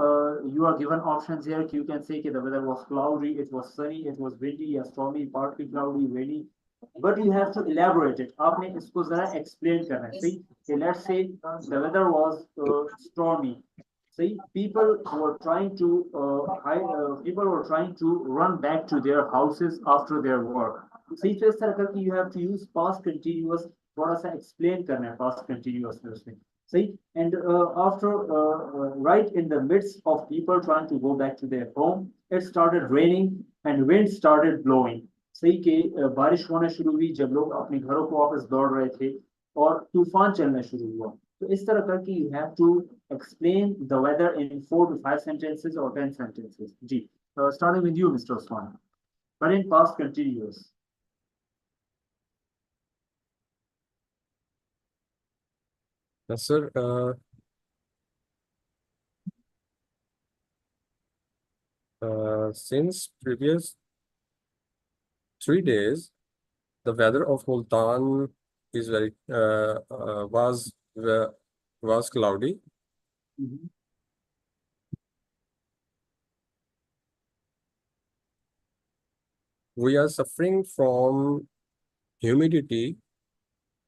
you are given options here कि you can say कि the weather was cloudy, it was sunny, it was windy या stormy, partly cloudy, rainy. But you have to elaborate it. आपने इसको जरा explain करना है. See, okay, let's say the weather was stormy. See, people were trying to run back to their houses after their work. See, तो इस तरह करके you have to use past continuous. थोड़ा सा explain करना है past continuous में उसमें. See, and after right in the midst of people trying to go back to their home, it started raining and wind started blowing. सही कि बारिश होना शुरू हुई जब लोग अपने घरों को वापस दौड़ रहे थे और तूफान चलना शुरू हुआ. तो इस तरह करके you have to explain the weather in 4 to 5 sentences or 10 sentences. जी, starting with you, Mr. Osman, but in past continuous. Yes, sir. Since previous 3 days, the weather of Multan is was cloudy. We are suffering from humidity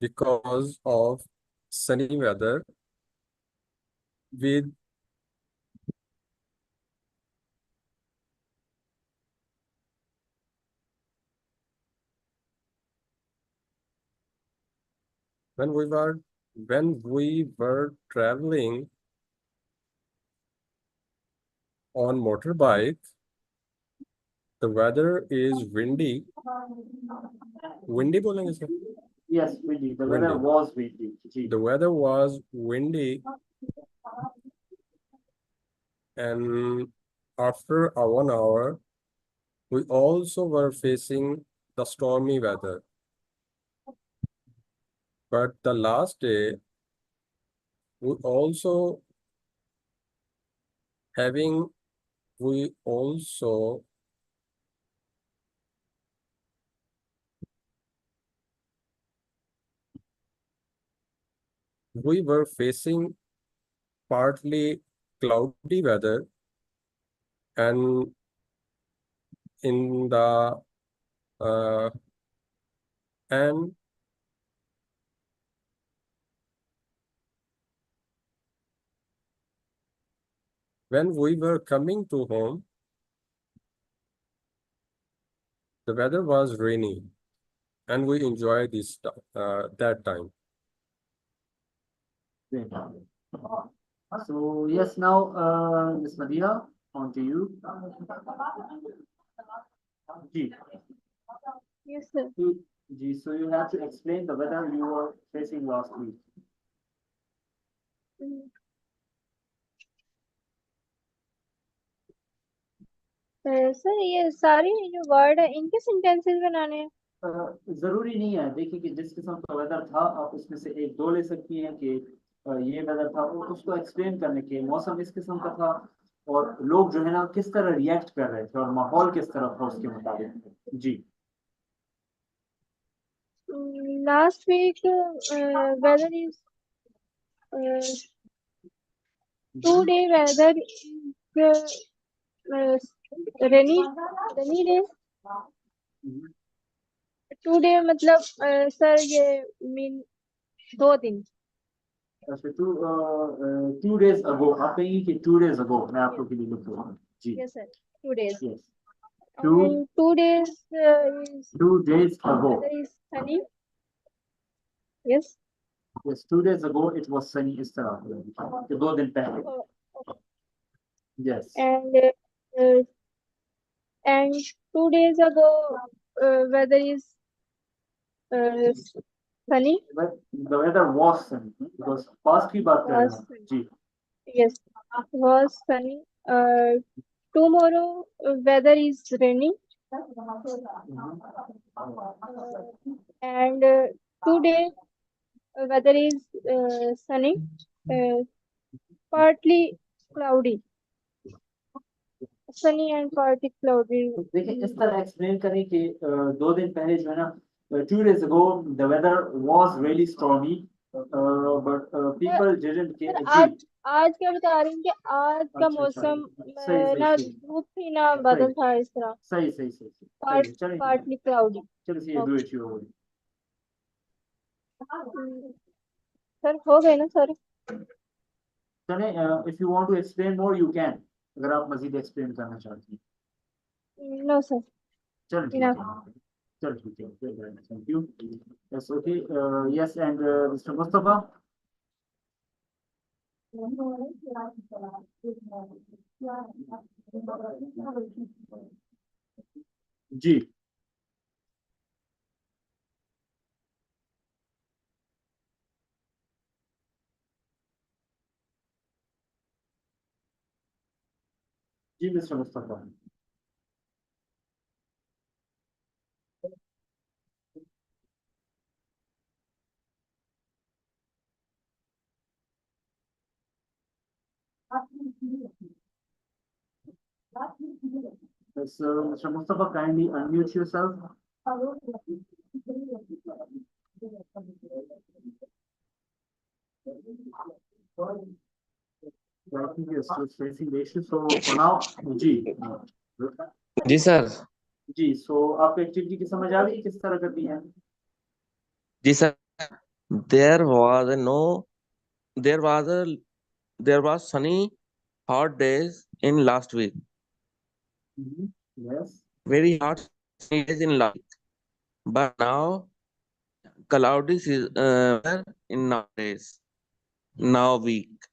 because of sunny weather with when we were traveling on motorbike, the weather is windy. Windy बोलेंगे sir? Yes, windy. The weather Windy. was windy. जी. The weather was windy, and after 1 hour, we also were facing the stormy weather. But the last day, we also we also we were facing partly cloudy weather, and in the and when we were coming to home, the weather was rainy, and we enjoyed that time. Great. So yes, now Ms. Madina, on to you. जी. Yes, sir. जी, so you have to explain the weather you were facing last week. Sir ये सारे जो word है इनके sentences बनाने हैं? जरूरी नहीं है, देखिए कि जिस किस्म का वेदर था आप उसमें से एक दो ले सकती हैं कि ये वेदर था, और उसको एक्सप्लेन करने के मौसम इस किस्म का था और लोग जो है ना किस तरह रिएक्ट कर रहे थे और माहौल किस तरह था उसके मुताबिक. जी. Last week, weather is 2 day weather is rainy days. 2 day मतलब सर ये मीन 2 दिन. अच्छा, 2 days ago आप कहेंगे कि 2 days ago मैं आपको के लिए लिख दूंगा. जी. Yes sir, 2 days. Yes. And 2 days is 2 days ago. weather is sunny. Yes. Yes, 2 days ago it was sunny इस तरह कि 2 दिन पहले. Yes. And 2 days ago weather is sunny. But the weather was sunny because past की बात कर रहे हैं. जी. Yes, was sunny. Tomorrow weather is rainy. And today weather is sunny, partly cloudy. Sunny and partly cloudy. देखिए इस तरह explain करें कि 2 दिन पहले जो है ना 2 days ago the weather was really stormy, but people didn't care. आज क्या बता रही हूँ कि आज का मौसम ना धूप थी ना बादल था, इस तरह. सही. Partly cloudy. चलो see do it your way. Sir हो गए ना सर? चले, if you want to explain more you can, अगर आप मजीद एक्सप्लेन करना चाहती हैं. No sir. चलो ठीक है. Thank you. Yes, okay. Yes, and Mr. Mustafa. जी. जी mister Mustafa. So, Mr. Mustafa, kindly unmute yourself. I think you're still facing the issue. So for now, जी सर. जी, so आपको एक्टिविटी की समझ आ गई किस तरह करनी है? जी sir. There was sunny hot days in last week. Yes. Very hot sunny days in last week. But now cloudy weather in nowadays, now week.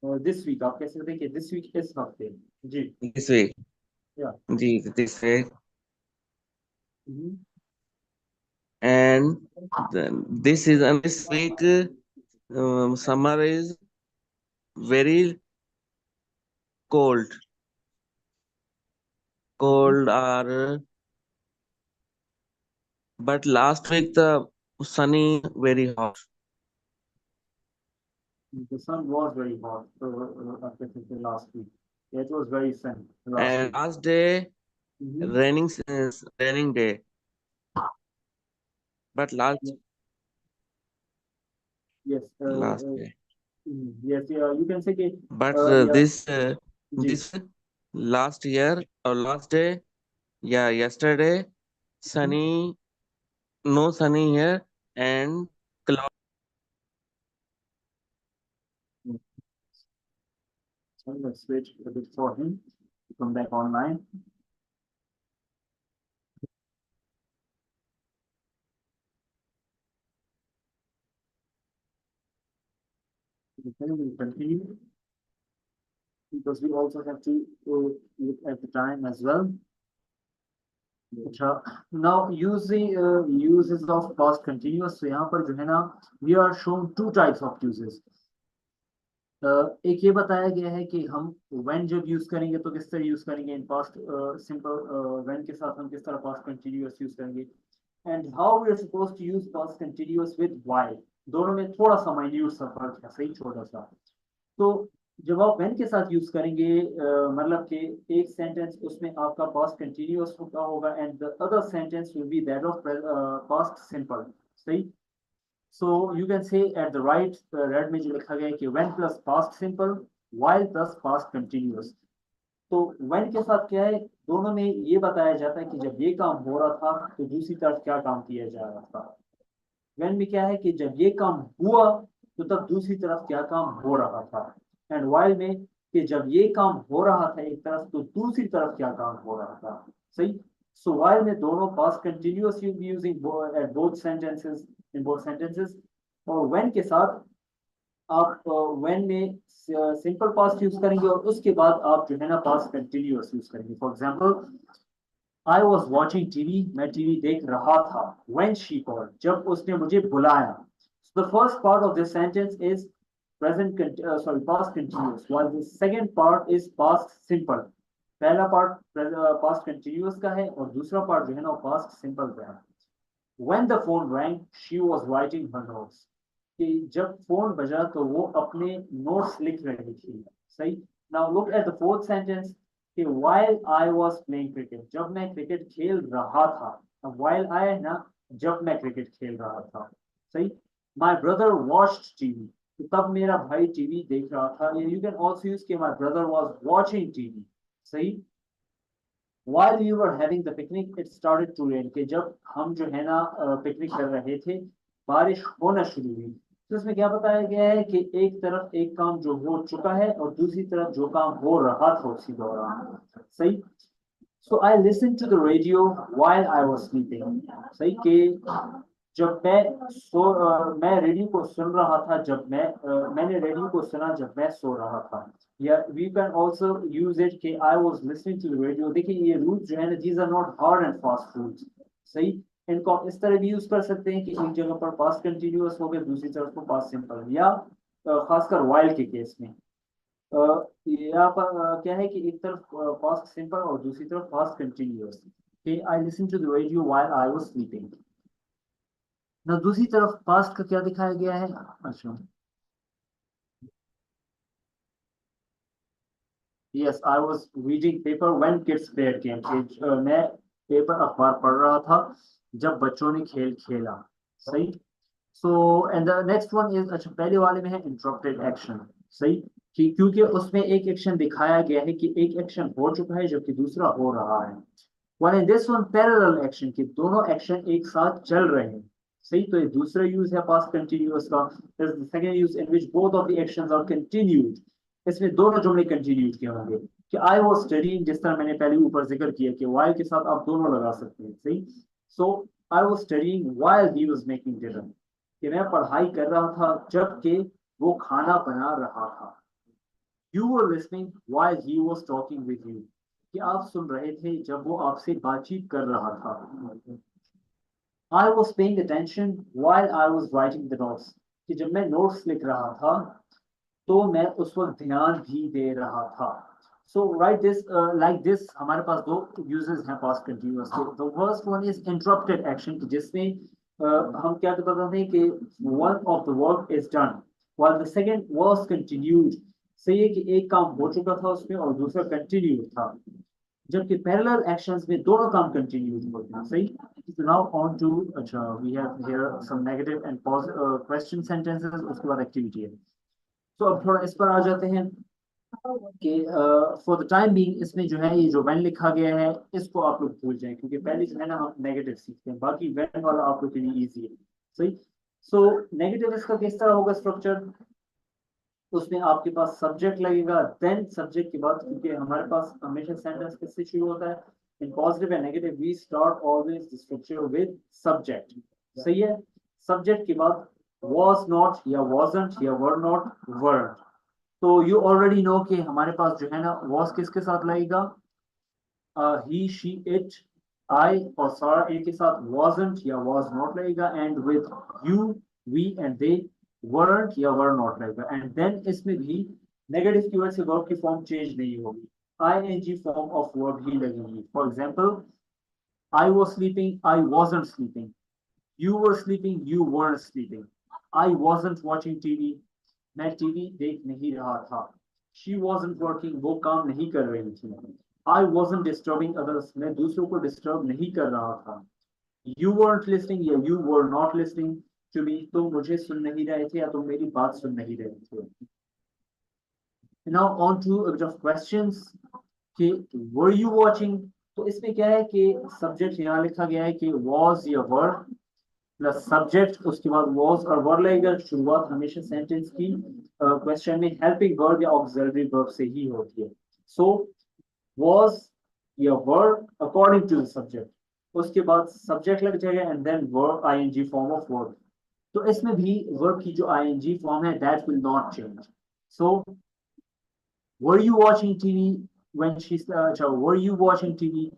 This week आप कह सकते हैं कि दिस वीक इस हफ्ते जी This week. Yeah. This week. Mhm. And this week, summer is very cold. But last week the sunny, very hot. The sun was very hot I think last week. Yeah, it was very sunny last And week. last day, Mhm. raining day. But last Yes. day. Yes. Yeah. You can say that. But Yeah. this last year or last day, yeah, yesterday, sunny, no sunny here, and cloud. So let's wait a bit for him to come back online. Okay, we'll continue because we also have to look at the time as well. Now uses of past continuous. So यहाँ पर जो है ना we are shown two types of uses. एक ये बताया गया है कि हम when जब यूज करेंगे तो किस तरह यूज करेंगे इन पास्ट सिंपल when के साथ हम किस तरह पास्ट कंटिन्यूअस यूज करेंगे and how we are supposed to use past continuous with while. दोनों में थोड़ा सा माइन्यूट सा फर्क है सही छोटा सा. तो जब आप when के साथ यूज करेंगे मतलब कि एक सेंटेंस उसमें आपका पास्ट कंटिन्यूअस होगा and the other sentence will be that of past simple सही. So you can say at the right red में जो लिखा गया है कि when plus past simple while plus past continuous. तो when के साथ क्या है दोनों में ये बताया जाता है कि जब ये काम हो रहा था तो दूसरी तरफ क्या काम किया जा रहा था. when में क्या है कि जब ये काम हुआ तो तब दूसरी तरफ क्या काम हो रहा था. एंड while में कि जब ये काम हो रहा था एक तरफ तो दूसरी तरफ क्या काम हो रहा था सही. So while में दोनों past continuous you be using at both sentences in both sentences और when के साथ आप when में simple past यूज करेंगे और उसके बाद आप जो है ना past continuous यूज करेंगे. For example, I was watching TV. मैं टीवी देख रहा था. When she called, जब उसने मुझे बुलाया. So the first part of this sentence is past continuous, while the second part is past simple. पहला part past continuous का है और दूसरा part जो है ना past simple का है. When the phone rang, she was writing her notes. कि जब फोन बजा तो वो अपने नोट्स लिख रही थी सही. Now look at the fourth sentence कि while I was playing cricket, जब मैं क्रिकेट खेल रहा था. अब while I है ना जब मैं क्रिकेट खेल रहा था सही. My brother watched TV, तो तब मेरा भाई टीवी देख रहा था. You can also use कि my brother was watching TV सही. While we were having the picnic, it started to rain. कि जब हम जो है ना पिकनिक कर रहे थे बारिश होना शुरू हुई. तो इसमें क्या बताया गया है कि एक तरफ एक काम जो हो चुका है और दूसरी तरफ जो काम हो रहा था उसी दौरान सही. So I listened to the radio while I was sleeping. सही कि जब मैं रेडियो को सुन रहा था जब मैंने रेडियो को सुना जब मैं सो रहा था. या we can also use it कि I was listening to the radio. देखिए ये रूल्स जो है ना these are not hard and fast rules सही. इनको आप इस तरह भी यूज कर सकते हैं कि एक जगह पर पास्ट कंटिन्यूअस हो गया दूसरी तरफ को पास्ट सिंपल या खासकर while के केस में यहाँ पर क्या है कि एक तरफ पास्ट सिंपल और दूसरी तरफ past continuous. I listened to the radio while I was sleeping. ना दूसरी तरफ पास्ट का क्या दिखाया गया है. अच्छा Yes, I was reading paper when kids played games. मैं पेपर अखबार पढ़ रहा था जब बच्चों ने खेल खेला सही. So and the next one is अच्छा पहले वाले में है interrupted action सही कि क्योंकि उसमें एक एक्शन दिखाया गया है कि एक एक्शन हो चुका है जबकि दूसरा हो रहा है. While in this one parallel action कि दोनों एक्शन एक साथ चल रहे हैं सही. तो ये दूसरा यूज है पास्ट कंटिन्यूअस का. This is the second use in which both of the actions are continued. इसमें दोनों जुमले कंटिन्यूड किए होंगे कि I was studying जिस तरह मैंने पहले ऊपर जिक्र किया कि while के साथ आप दोनों लगा सकते हैं सही. So I was studying while he was making dinner. कि मैं पढ़ाई कर रहा था जबकि वो खाना बना रहा था. You were listening while he was talking with you. कि आप सुन रहे थे जब वो आपसे बातचीत कर रहा था. I was paying attention while I was writing the notes. कि जब मैं notes लिख रहा था तो मैं उस वक्त ध्यान भी दे रहा था. So write this like this. हमारे पास दो uses हैं past continuous के. The first one is interrupted action कि जिसमें हम क्या बताते हैं कि one of the work is done while the second was continued. सही है कि एक काम हो चुका था उसमें और दूसरा continue था. जबकि parallel actions में दोनों काम continue होते हैं. सही. So now on to अच्छा we have here some negative and question sentences. उसके बाद activity है. तो अब थोड़ा इस पर आ जाते हैं कि फॉर द टाइम बीइंग इसमें जो है ये जो व्हेन लिखा गया है इसको आप लोग भूल जाएं क्योंकि पहले जो है ना हम नेगेटिव सीखते हैं बाकी व्हेन वाला आप लोग के लिए इजी है. सही. सो नेगेटिव इसका किस तरह होगा स्ट्रक्चर. उसमें आपके पास सब्जेक्ट लगेगा देन सब्जेक्ट के बाद क्योंकि हमारे पास हमेशा सेंटेंस किससे शुरू होता है in positive and negative we start always the structure with subject. सही है. सब्जेक्ट के बाद was not या wasn't या were not weren't. तो you already know कि हमारे पास जो है ना was किसके साथ लगेगा he she it I और Sarah इनके साथ wasn't या was not लगेगा and with you we and they weren't या were not लगेगा and then इसमें भी negative की वजह से verb की form change नहीं होगी ing form of verb ही लगेगी. For example I was sleeping I wasn't sleeping. You were sleeping you weren't sleeping. I wasn't watching TV. मैं टीवी देख नहीं रहा था. She wasn't working. वो काम नहीं कर रही थी. I wasn't disturbing others. मैं दूसरों को disturb नहीं कर रहा था. You weren't listening या you were not listening to me. तुम मुझे सुन नहीं रहे थे या तुम मेरी बात सुन नहीं रहे थे. Now on to a bit of questions. कि were you watching? तो इसमें क्या है कि subject यहाँ लिखा गया है कि was या were प्लस सब्जेक्ट उसके बाद was और were लगेगा. शुरुआत हमेशा सेंटेंस की क्वेश्चन में हेल्पिंग वर्ब या ऑक्सिलरी वर्ब से ही होती है. सो was या were according to the subject. उसके बाद सब्जेक्ट लग जाएगा and then verb ing form of verb. तो इसमें भी वर्ब की जो ing फॉर्म है that will not change. So were you watching TV when she were you watching TV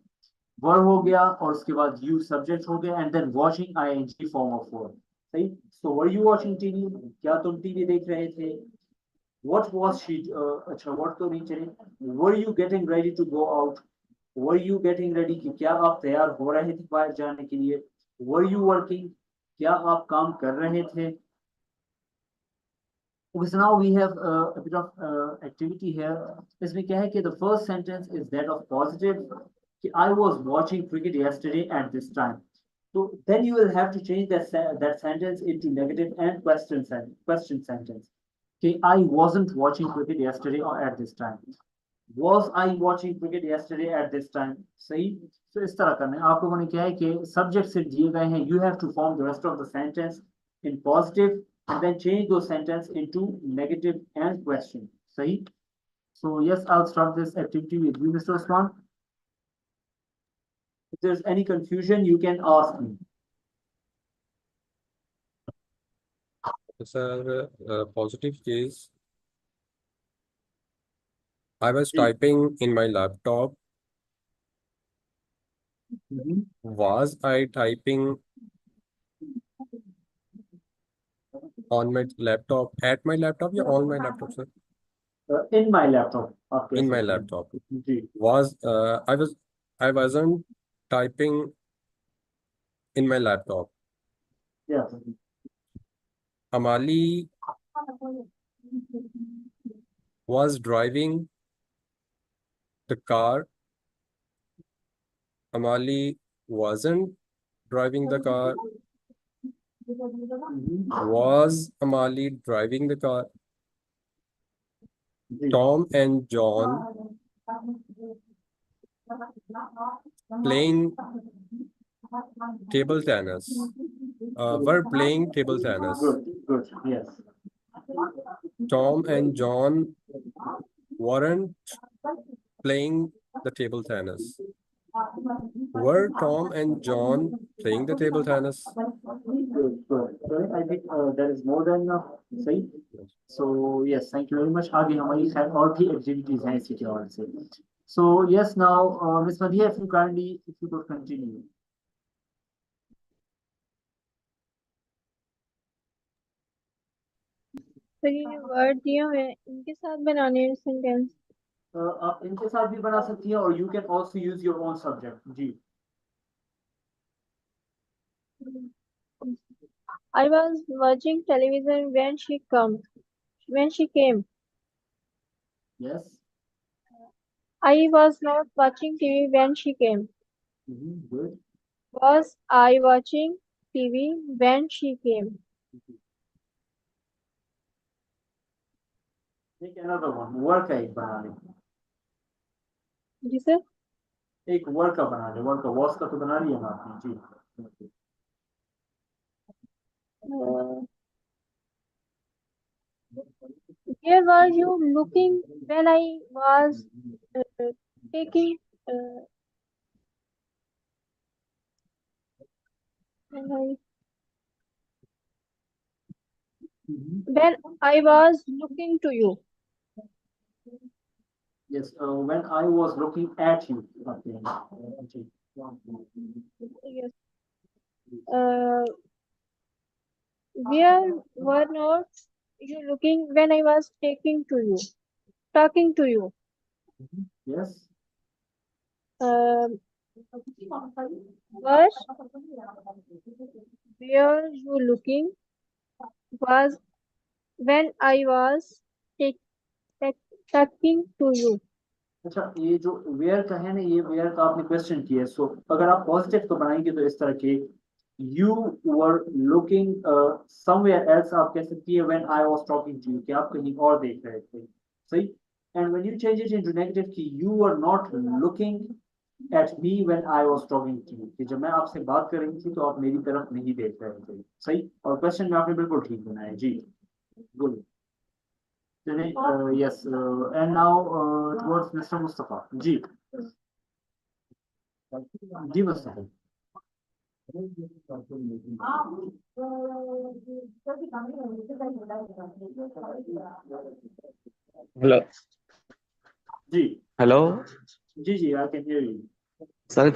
were हो गया और उसके बाद यू सब्जेक्ट हो गया and then watching ING form of verb. सही. So were you watching TV. क्या तुम टीवी देख रहे थे. व्हाट वाज शी अच्छा व्हाट तो नहीं चले. Were you getting ready to go out. Were you getting ready कि क्या आप तैयार हो रहे थे बाहर जाने के लिए. वर यू वर्किंग क्या आप काम कर रहे थे. Okay, so now we have a bit of activity here. इसमें क्या है कि the first sentence is that of positive. I was watching cricket yesterday at this time. So then you will have to change that sentence into negative and question sentence. Okay, I wasn't watching cricket yesterday or at this time. Was I watching cricket yesterday at this time? सही. So इस तरह करना है. आप लोगों ने क्या है कि subject से दिए गए हैं. You have to form the rest of the sentence in positive and then change those sentence into negative and question. सही. So yes, I'll start this activity with you, Mr. Osman. If there's any confusion, you can ask me. Sir, positive is I was typing in my laptop. Was I typing on my laptop, at my laptop, or on my laptop, sir? In my laptop. In my laptop. Ji. I wasn't typing in my laptop. Yes. Amali was driving the car. Amali wasn't driving the car. Was Amali driving the car? Ji. Tom and John playing table tennis. Were playing table tennis. Good. Yes. Tom and John weren't playing the table tennis. Were Tom and John playing the table tennis? Good, good. Good. I think that is more than enough. सही. So yes, thank you very much. आगे हमारी खैर और भी activities हैं इसी के हवाले से. So yes, now Miss Madhiya, if you could continue. तो ये वर्ड दिए हुए हैं, इनके साथ बनाने हैं सेंटेंस. आप इनके साथ भी बना सकती हैं और you can also use your own subject. Ji. I was watching television when she came. Yes. I was not watching TV when she came. Good. Was I watching TV when she came? Take another one. Work का एक बना लें. जी sir. एक work का बना लें. Work का was का तो बना लिया ना आपने. जी. Where were you looking when I was taking when I was looking to you? Yes. When I was looking at you. Okay. Ji. Yes. Where were not you looking when I was talking to you? Yes. Was where you looking was when I was talking to you. अच्छा, ये जो where का है ना, ये where का आपने question किया है. सो अगर आप पॉजिटिव को बनाएंगे तो इस तरह के you were looking somewhere else आप कह सकती है when I was talking to you, कि आप कहीं और देख रहे थे. सही. And when you change it into negative कि you were not looking at me when I was talking to you, कि जब मैं आपसे बात कर रही थी तो आप मेरी तरफ नहीं देख रहे थे. सही. और क्वेश्चन में आपने बिल्कुल ठीक बनाया. जी. Good. Yes, and now towards Mr. Mustafa. जी. जी Mustafa. Hello. जी. Hello. जी, I can hear you. Sorry,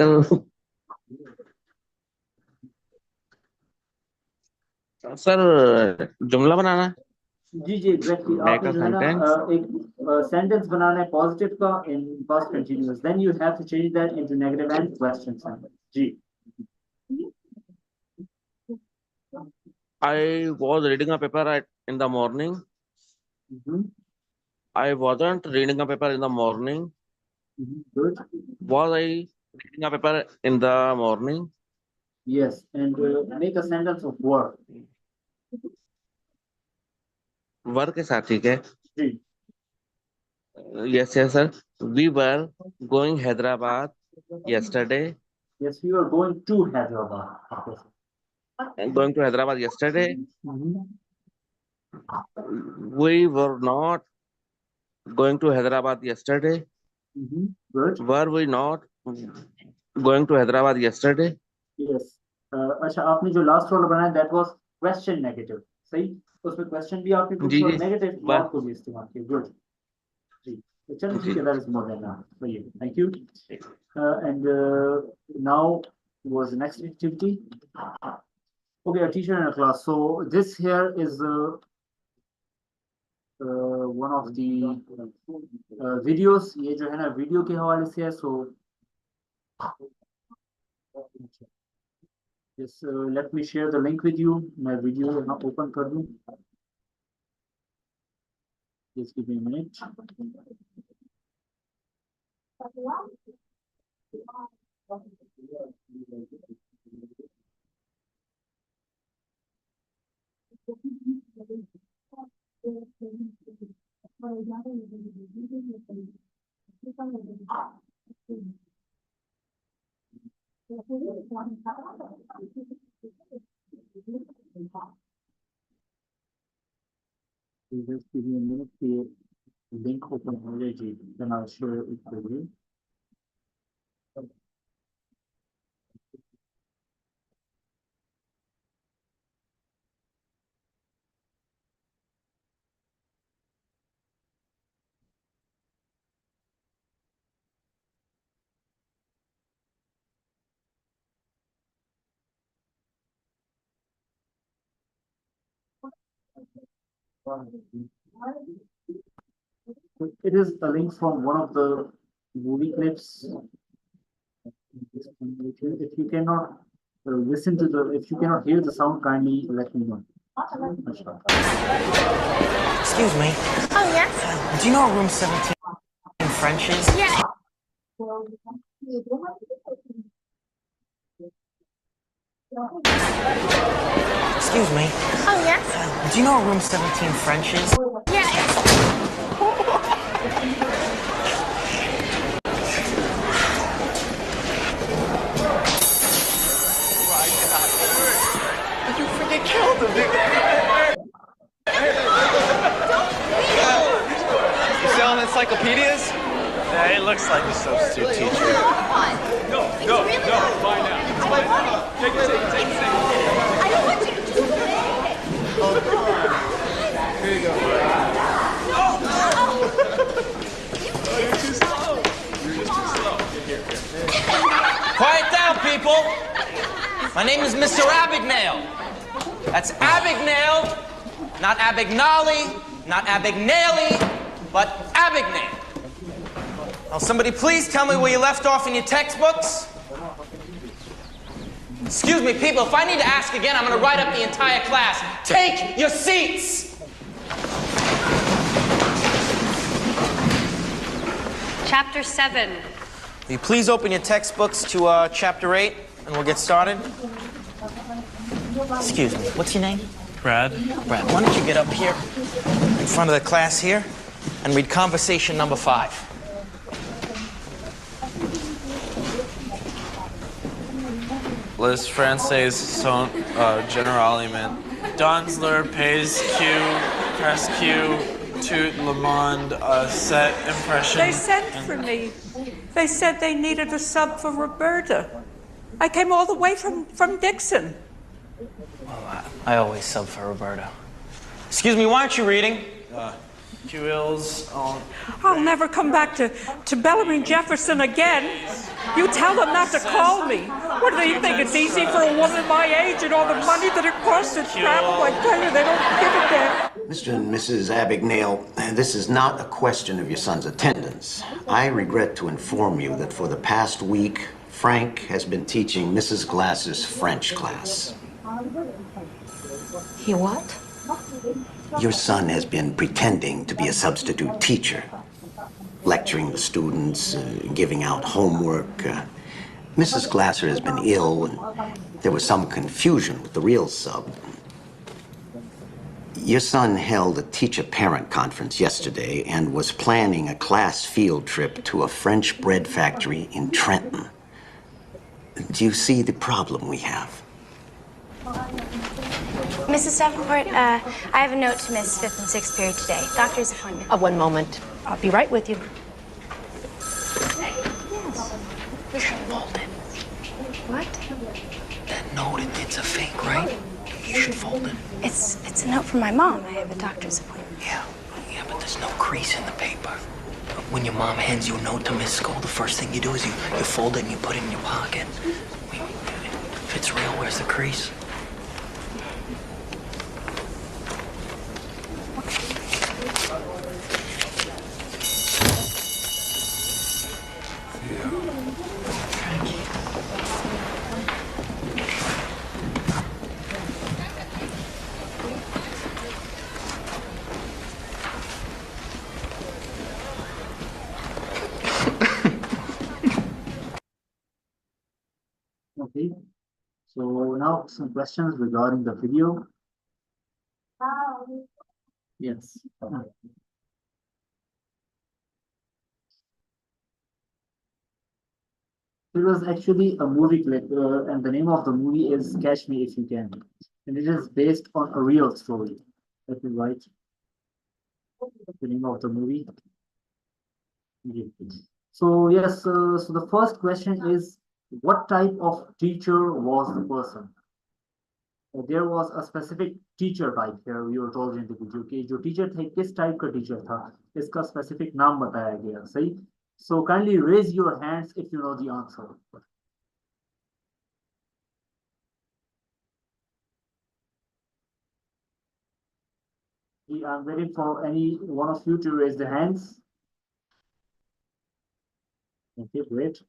sir जुमला बनाना. जी एग्जैक्टली. Make आपने a जो है ना sentence. एक सेंटेंस बनाना है पॉजिटिव का in past continuous, then you have to change that into negative and question sentence. जी. I was reading a paper in the morning. I wasn't reading a paper in the morning. Good. Was I reading a paper in the morning? Yes, and make a sentence of work. Were के साथ ठीक है. जी. Yes, sir. We were going Hyderabad yesterday. Yes, we were going to Hyderabad. Going to Hyderabad yesterday. We were not going to Hyderabad yesterday. Good. Were we not going to Hyderabad yesterday? Yes. अच्छा, आपने जो last वाला बनाया that was question negative. सही. उसमें question भी आपने पूछा और negative not को भी इस्तेमाल किया. Good. जी. तो चलो ठीक है, that is more than enough. Thank you. And now was the next activity. Okay, a teacher in a class. So this here is one of the videos. ये जो है ना वीडियो के हवाले से है. So yes, let me share the link with you. मैं video यहाँ ओपन कर दूँ. Just give me a minute. Just give me a minute. The link open हो जाएगी. Then I'll share it with you. It is a link from one of the movie clips. If you cannot listen to the, if you cannot hear the sound, kindly let me know. Excuse me. Oh, yes? Do you know what room 17 in French is? Yeah. Excuse me. Oh, yes? Do you know what room 17 French is? Yeah. You freaking killed him, dude. You selling encyclopedias? Yeah, it looks like a substitute teacher. No, find out. Take it. I don't want you to just put it. Here you go. You're too slow. Quiet down, people. My name is Mr. Abagnale. That's Abagnale, not Abagnale, not Abagnale, but Abagnale. Now, somebody please tell me where you left off in your textbooks? Excuse me, people, if I need to ask again, I'm going to write up the entire class. Take your seats! Chapter 7. Will you please open your textbooks to Chapter 8, and we'll get started? Excuse me, what's your name? Brad. Brad, why don't you get up here in front of the class here and read conversation number 5. Les Français sont généralement Donsler pays Q, press Q, tout le monde set impression. They sent for me. They said they needed a sub for Roberta. I came all the way from Dixon. Well, I always sub for Roberta. Excuse me, why aren't you reading? Qils on. I'll never come back to Bellamy Jefferson again. You tell them not to call me. What do they think? It's easy for a woman my age and all the money that it costs to travel? I tell you, they don't give a damn. Mr. and Mrs. Abagnale, this is not a question of your son's attendance. I regret to inform you that for the past week, Frank has been teaching Mrs. Glass's French class. He what? Your son has been pretending to be a substitute teacher, lecturing the students, giving out homework. Mrs. Glasser has been ill, and there was some confusion with the real sub. Your son held a teacher-parent conference yesterday and was planning a class field trip to a French bread factory in Trenton. Do you see the problem we have? Mrs. Davenport, I have a note to miss 5th and 6th period today. Doctor's appointment. One moment. I'll be right with you. You should fold it. What? That note, it's a fake, right? You should fold it. It's a note from my mom. I have a doctor's appointment. Yeah, but there's no crease in the paper. When your mom hands you a note to Miss School, the first thing you do is you fold it and you put it in your pocket. If it's real, where's the crease? Okay, so now some questions regarding the video. Yes. It was actually a movie clip, and the name of the movie is Catch Me If You Can, and it is based on a real story. Let me write the name of the movie. So yes, so the first question is, what type of teacher was the person? There was a specific teacher type here, we were told in the video. Okay, जो teacher थे किस type का teacher था, इसका specific नाम बताया गया, सही? So kindly raise your hands if you know the answer. I'm waiting for any one of you to raise the hands. Okay, great.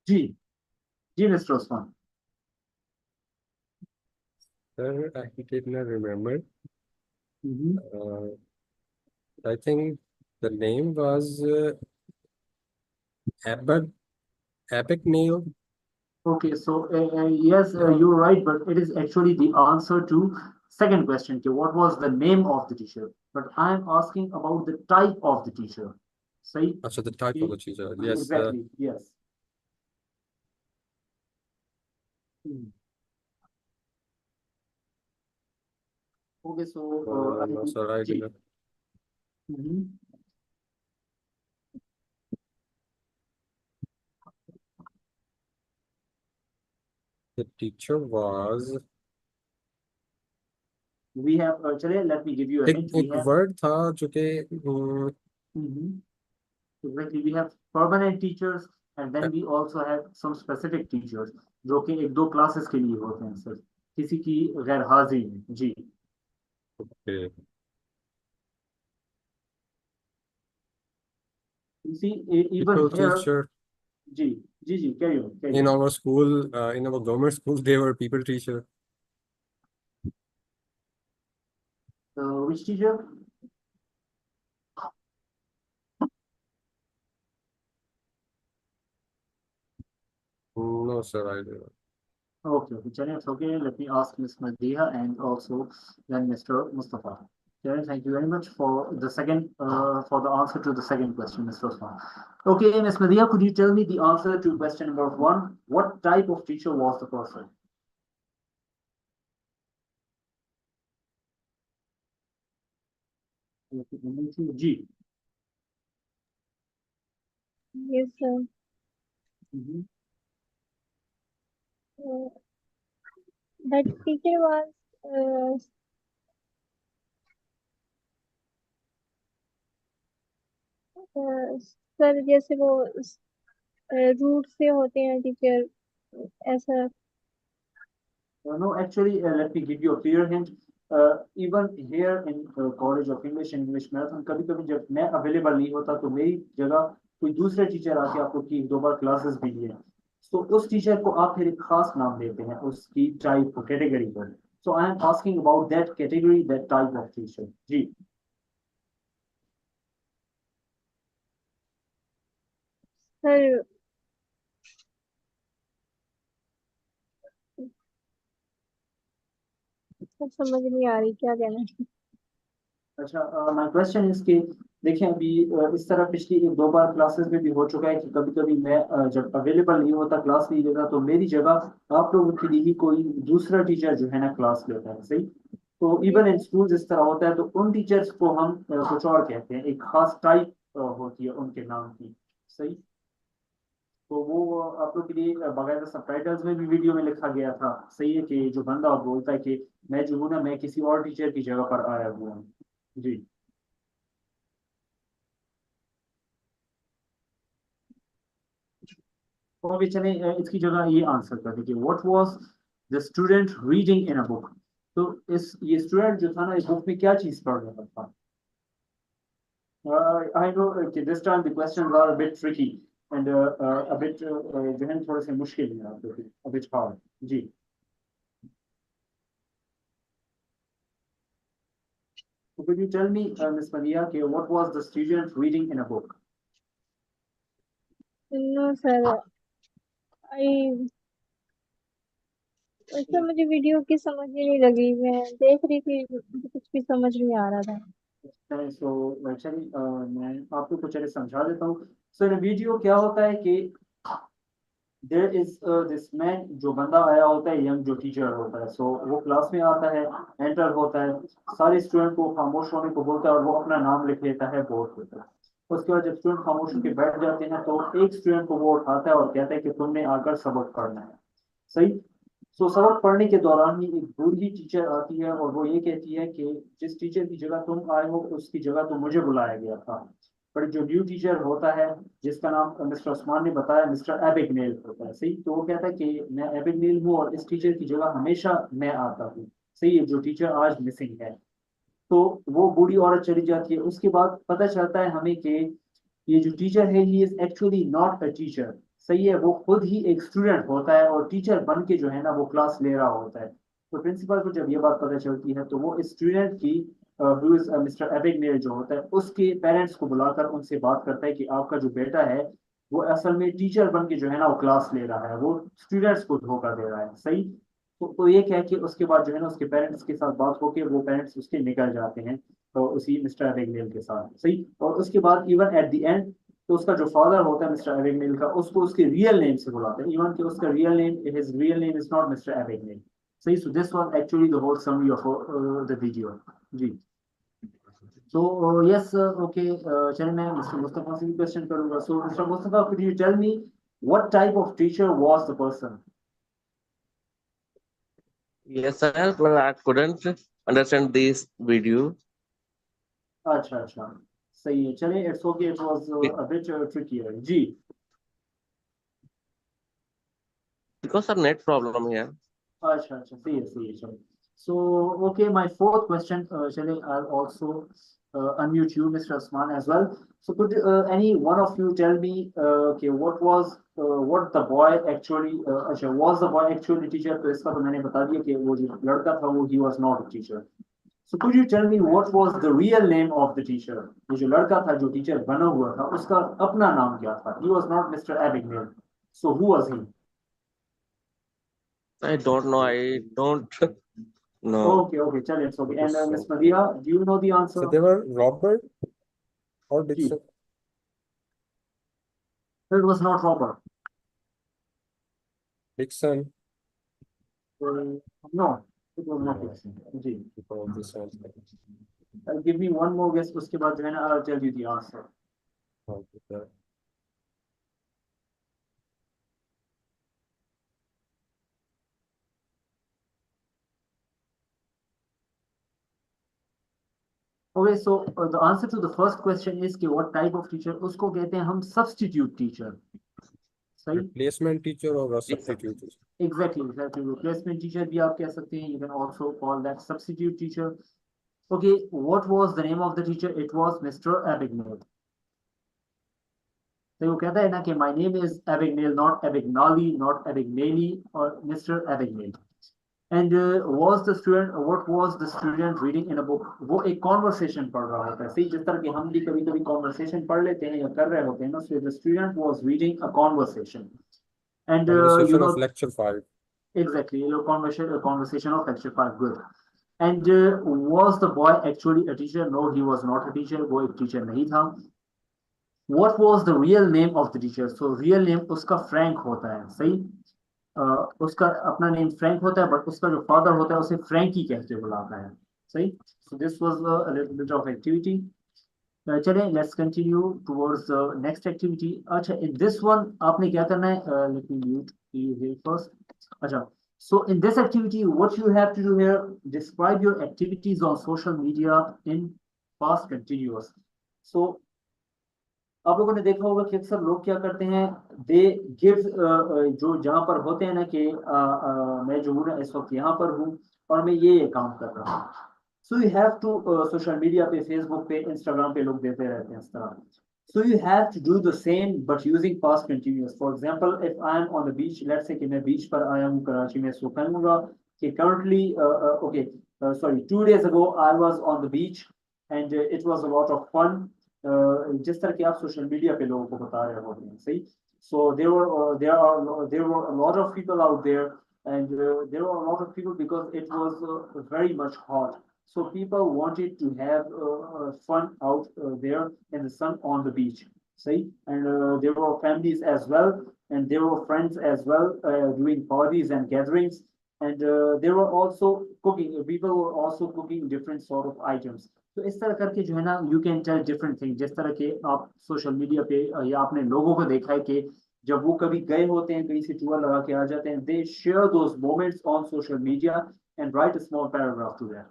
G, Mr. Osman. Sir, I did not remember. Mhm. I think the name was Abagnale. Okay, so yes, you're right, but it is actually the answer to second question. Okay, what was the name of the teacher? But I'm asking about the type of the teacher. Say So the type of the teacher. Yes. exactly. Yes. Okay, so No, sir, I did not. Mhm. The teacher was We have चलिए, let me give you a hint. We एक have word था जो कि exactly, we have permanent teachers and then we also have some specific teachers जो कि एक दो classes के लिए होते हैं सर, किसी की गैर हाजिरी में। जी okay. you see even People here teacher जी carry on in our school, in our government school, they were people teacher. which teacher? No, sir, I don't. Okay, chaliए, it's okay. Let me ask Ms. Madiha and also then Mr. Mustafa. Chaliए, thank you very much for the second for the answer to the second question, Mr. Osman. Okay, Ms. Madiha, could you tell me the answer to question number 1? What type of teacher was the person? G. Yes, sir. That teacher was sir जैसे वो root से होते हैं teacher ऐसा No, actually, let me give you a clear hint. Even here in College of English Marathon, कभी-कभी जब मैं available नहीं होता तो मेरी जगह कोई दूसरे टीचर आके आपको की दो बार क्लासेस भी लिए, तो उस टीचर को आप फिर एक खास नाम देते हैं उसकी टाइप को कैटेगरी पर. So I am asking about that category, that type of teacher. जी. सर समझ नहीं आ रही क्या कहना है. अच्छा, my question is कि देखिए अभी इस तरह पिछली एक दो बार क्लासेस में भी हो चुका है कि कभी-कभी मैं जब अवेलेबल नहीं होता क्लास नहीं लेता तो मेरी जगह आप लोगों के लिए ही कोई दूसरा टीचर जो है ना क्लास लेता है, सही? तो इवन इन स्कूल इस तरह होता है, तो उन टीचर्स को हम कुछ और कहते हैं, एक खास टाइप होती है उनके नाम की, सही? तो वो आप लोग के लिए बाकायदा सबटाइटल्स में भी वीडियो में लिखा गया था, सही है कि जो बंदा बोलता है कि मैं जो हूँ ना मैं किसी और टीचर की जगह पर आया हुआ हूँ. जी. तो अभी चले इसकी जगह ये आंसर कर देखिए, what was the student reading in a book. तो इस ये स्टूडेंट जो था ना इस बुक में क्या चीज पढ़ रहा था? आई नो कि this time the questions are a bit tricky and a bit जो है थोड़े से मुश्किल हैं आपके लिए, अ बिट हार्ड. जी. So could you tell me, Ms. Madiha, what was the student reading in a book? No, sir. ऐसा मुझे वीडियो की समझ ही नहीं लगी, मैं देख रही थी मुझे कुछ भी समझ नहीं आ रहा था. So actually मैं आपको कुछ ऐसे समझा देता हूँ. So in a video क्या होता है कि there is this man, जो बंदा आया होता है यंग जो टीचर होता है, so वो क्लास में आता है, एंटर होता है, सारे स्टूडेंट को खामोश होने को बोलता है और वो अपना नाम लिख लेता है बोर्ड पर. उसके बाद जब स्टूडेंट खामोश होकर बैठ जाते हैं तो एक स्टूडेंट को वो उठाता है और कहता है कि तुमने आकर सबक पढ़ना है, सही? सो सबक पढ़ने के दौरान ही एक बूढ़ी टीचर आती है और वो ये कहती है कि जिस टीचर की जगह तुम आए हो उसकी जगह तो मुझे बुलाया गया था, पर जो न्यू टीचर होता है जिसका नाम मिस्टर उस्मान ने बताया मिस्टर एबिगनेल होता है, सही? तो वो कहता है कि मैं एबिगनेल हूँ और इस टीचर की जगह हमेशा मैं आता हूँ, सही है, जो टीचर आज मिसिंग है। तो वो बूढ़ी औरत चली जाती है, उसके बाद पता चलता है हमें कि ये जो टीचर है he is actually not a teacher, सही है, वो खुद ही एक स्टूडेंट होता है और टीचर बन के जो है ना वो क्लास ले रहा होता है। तो प्रिंसिपल को जब ये बात पता चलती है तो वो स्टूडेंट की मिस्टर एबिगनेल जो होता है उसके पेरेंट्स को बुलाकर उनसे बात करता है कि आपका जो बेटा है वो असल में टीचर बन के जो है ना वो क्लास ले रहा है, वो स्टूडेंट्स को धोखा दे रहा है, सही। तो ये कह के उसके बाद जो है ना उसके पेरेंट्स के साथ बात होके वो पेरेंट्स उसके निकल जाते हैं तो उसी मिस्टर एबिगनेल के साथ, सही। और उसके बाद इवन एट द एंड तो उसका जो फादर होता है मिस्टर एबिगनेल का, उसको उसके रियल नेम से बुलाते हैं, इवन कि उसका real name, his real name is not mister Abagnale, सही। So this was actually the whole summary of the video जी। So yes, okay. चलिए मैं मिस्टर मुस्तफा से भी क्वेश्चन करूंगा। So mister Mustafa, could you tell me what type of teacher was the person? Yes, sir. Well, I couldn't understand this video अच्छा, सही है, चलिए it's okay. It was a bit trickier ji. because of net problem here. अच्छा, सही है, चलिए। So okay, my fourth question, चलिए I'll also unmute you, Mr. Usman, as well. So could any one of you tell me, okay, what the boy actually, अच्छा, was the boy actually teacher? तो इसका तो मैंने बता दिया कि वो जो लड़का था वो he was not a teacher. So could you tell me what was the real name of the teacher? ये जो लड़का था जो टीचर बना हुआ था उसका अपना नाम क्या था? He was not Mr. Abignale. So who was he? I don't know. I don't know. Okay, chale, it's okay. And Miss Madhiya, do you know the answer? So they were Robert or Dixon? It was not Robert. Dixon. No, it was not Dixon. Ji. This one. Give me one more guess. उसके बाद जो है ना I'll tell you the answer. Okay. Okay, so the answer to the first question is कि what type of teacher? उसको कहते हैं हम substitute teacher. सही? Replacement teacher or substitute teacher? Exactly. Replacement teacher भी आप कह सकते हैं. You can also call that substitute teacher. Okay, what was the name of the teacher? It was Mr. Abignale. तो वो कहता है ना कि my name is Abignale, not Abignale, not Abignale, or Mr. Abignale. And what was the student reading in a book? वो एक conversation पढ़ रहा होता है, सही, जिस तरह कि हम भी कभी-कभी conversation पढ़ लेते हैं या कर रहे होते हैं ना, so the student was reading a conversation. And conversation of lecture 5. Exactly, conversation of lecture 5, good. And was the boy actually a teacher? No, he was not a teacher. वो एक teacher नहीं था. What was the real name of the teacher? So real name उसका Frank होता है, सही। उसका अपना नेम फ्रैंक होता है, बट उसका जो फादर होता है उसे फ्रैंकी कहते बुलाता है, सही। So this was a little bit of activity. चलें, let's continue towards the next activity. अच्छा, इन दिस वन आपने क्या करना है, let me mute you here first. अच्छा, so in this activity what you have to do here, describe your activities on social media in past continuous. सो आप लोगों ने देखा होगा कि अक्सर लोग क्या करते हैं, दे गिव, जो जहाँ पर होते हैं ना कि मैं जो हूँ ना इस वक्त यहाँ पर हूँ और मैं ये काम कर रहा हूँ। So you have to, social media पे, फेसबुक पे, इंस्टाग्राम पे लोग देते रहते हैं इस तरह। So you have to do the same but using past continuous. For example, if I am on the beach, let's say कि मैं बीच पर आया हूँ कराची में, सो कहूँगा कि currently, okay, sorry, 2 days ago I was on the beach and it was a lot of fun. जिस तरह के आप सोशल मीडिया पे लोगों को बता रहे होते हैं, सही। So there were a lot of people out there, and there were a lot of people because it was very much hot. So people wanted to have fun out there in the sun on the beach, see. And there were families as well, and there were friends as well doing parties and gatherings, and there were also cooking. People were also cooking different sort of items. तो इस तरह करके जो है ना you can tell different thing. जिस तरह के आप सोशल मीडिया पे या आपने लोगों को देखा है कि जब वो कभी गए होते हैं, कहीं से टूर लगा के आ जाते हैं, they share those moments on social media and write a small paragraph to that.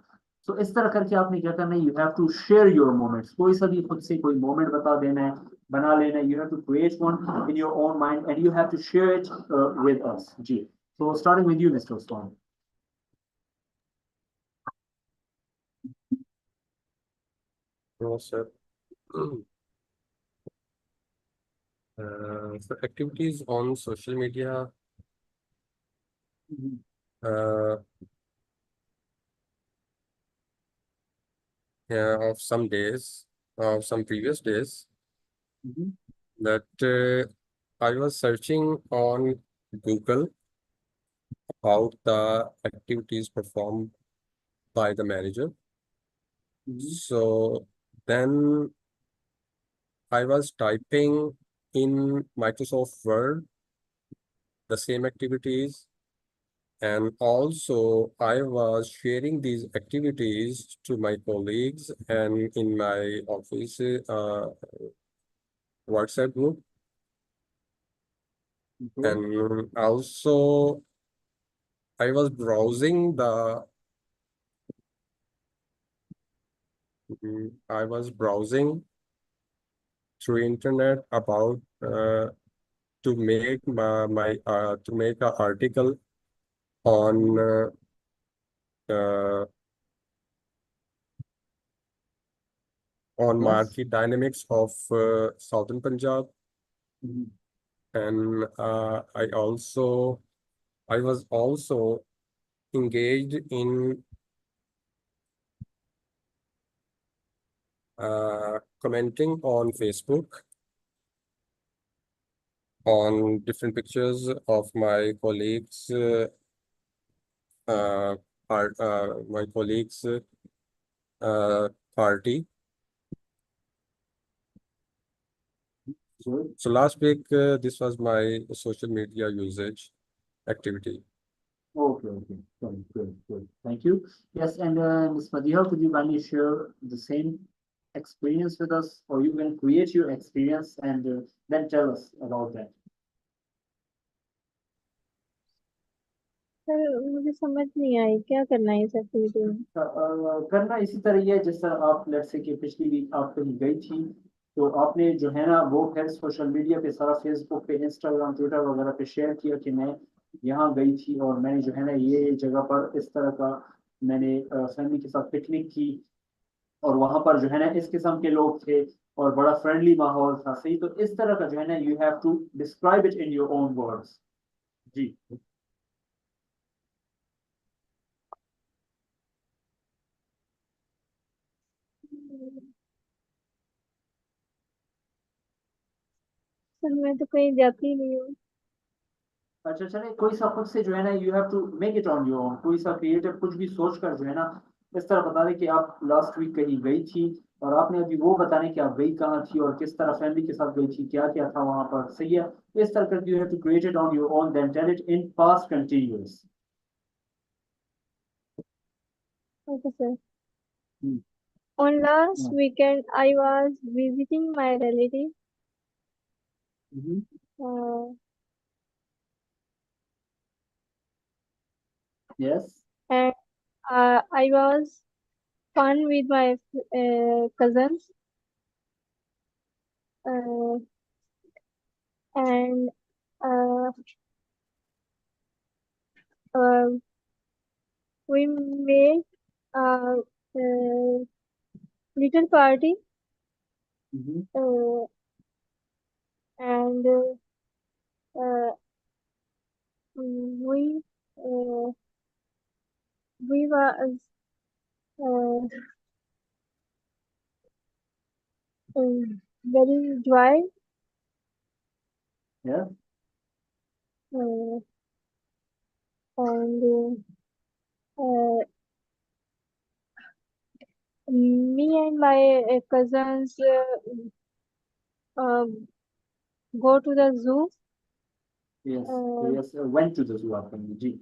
सो इस तरह करके आपने क्या करना है, you have to share your moments. कोई सा भी खुद से कोई मोमेंट बता देना है, बना लेना है। You have to create one in your own mind and you have to share it with us जी। So starting with you mister Usman. No, sir. So activities on social media, Mhm. of some days, of some previous days, Mhm. that I was searching on Google about the activities performed by the manager. Mhm. So then I was typing in Microsoft Word the same activities, and also I was sharing these activities to my colleagues and in my office WhatsApp group. Okay. And also I was browsing through internet about to make to make an article on uh, Yes. market dynamics of Southern Punjab. Mhm. And I was also engaged in commenting on Facebook on different pictures of my colleagues my colleagues party. Good. So last week this was my social media usage activity. Okay, okay, good. Thank you. Yes, and Ms. Madiha, could you kindly share the same experience with us, or you can create your experience and then tell us about that. Sir मुझे समझ नहीं आई क्या करना है इस activity में। करना इसी तरह ही है जैसा आप लेट्स से कि पिछली वीक आप कहीं गई थी, तो आपने जो है ना वो फिर सोशल मीडिया पे सारा फेसबुक पे इंस्टाग्राम ट्विटर वगैरह पे शेयर किया कि मैं यहाँ गई थी और मैंने जो है ना ये जगह पर इस तरह का मैंने फैमिली के साथ पिकनिक की और वहां पर जो है ना इस किस्म के लोग थे और बड़ा फ्रेंडली माहौल था। सही, तो इस तरह का जो है ना you have to describe it in your own words. जी। सर मैं तो कहीं जाती नहीं हूँ। अच्छा चले, कोई सा खुद से जो है ना you have to make it on your own, कोई सा क्रिएटिव कुछ भी सोच कर जो है ना इस तरह बता दें कि आप लास्ट वीक कहीं गई थी और आपने अभी वो बताने कि आप गई कहाँ थी और किस तरह फैमिली के साथ गई थी, क्या क्या था वहां पर। सही है, इस तरह करके you have to create it on your own then tell it in past continuous. Okay, sir. On last weekend, I was visiting my relative. Yes. And I was fun with my cousins. And we made a little party. And we was very joy. Yeah. And me and my cousins go to the zoo. Yes. Yes. Went to the zoo after G.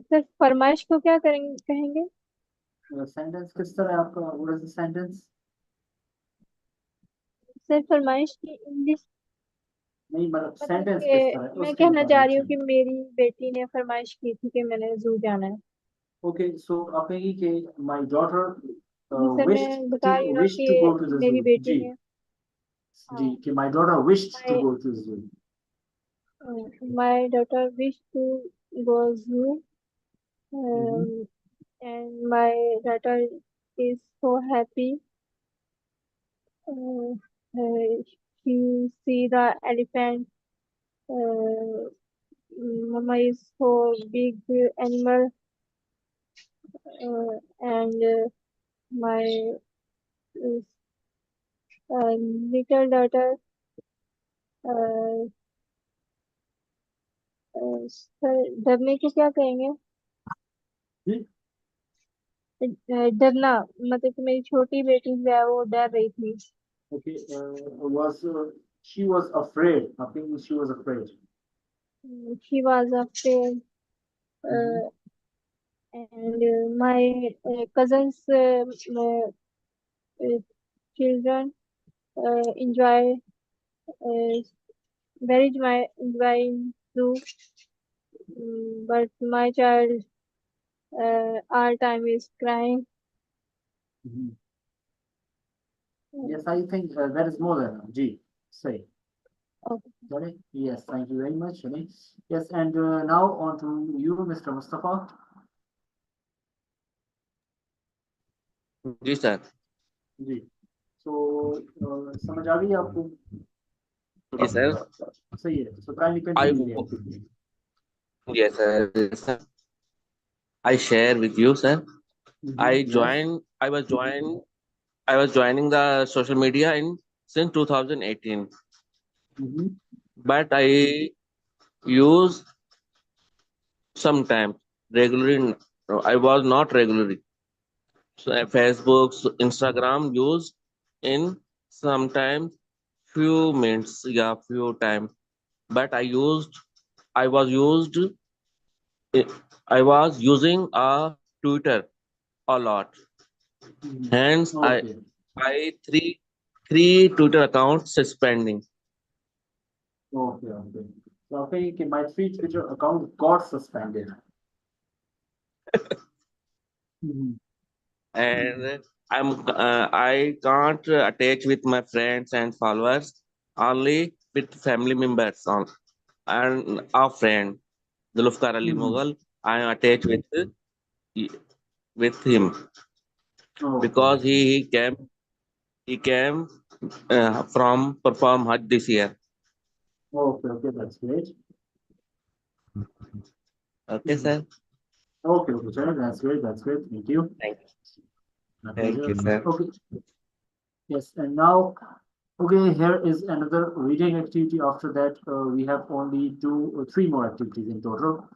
Sir फरमाइश को क्या कहेंगे? Sentence किस तरह आपका, what is the sentence? Sir फरमाइश की English नहीं, मतलब सेंटेंस किस तरह है मैं कहना चाह रही हूँ कि मेरी बेटी ने फरमाइश की थी कि मैंने जू जाना है। ओके, सो आप कहेंगी कि माय डॉटर सर मैं बता रही हूँ ना wished to go to कि the मेरी zoo। बेटी जी ने जी कि my daughter wished to go to the zoo। my daughter wished to go zoo And my daughter is so happy. She see the elephant. Mama is so big animal, and my little daughter. Sir डरने को क्या कहेंगे? डरना मतलब कि मेरी छोटी बेटी जो है वो डर रही थी. Okay, she was afraid. I think she was afraid. She was afraid, and my cousins' children enjoy very enjoying too. But my child all time is crying. Yes, I think that is more than G. Say. Okay. Sorry? Yes, thank you very much, Shani. Yes, and now on to you, Mr. Mustafa. जी sir. जी. So, समझ आ गई आपको? जी sir. सही है. So kindly continue. Yes sir. I share with you, sir. I was joining the social media since 2018. But I use sometimes regularly. No, I was not regularly. So Facebook, Instagram used in sometimes few minutes, yeah, few time. But I was using a Twitter a lot. Hence, Okay. I three Twitter accounts suspending. Okay, okay. So I think my Twitter account got suspended. And I can't attach with my friends and followers, only with family members on and our friend Zulfikar Ali Mughal. I am attached with him because he came from perform Hajj this year. Okay, okay, that's great. Okay, sir. Okay, okay, sir, that's great, that's great. Thank you. Thank you. My Thank pleasure. you, sir. Okay. Yes, and now, okay, here is another reading activity. After that, we have only 2 or 3 more activities in total.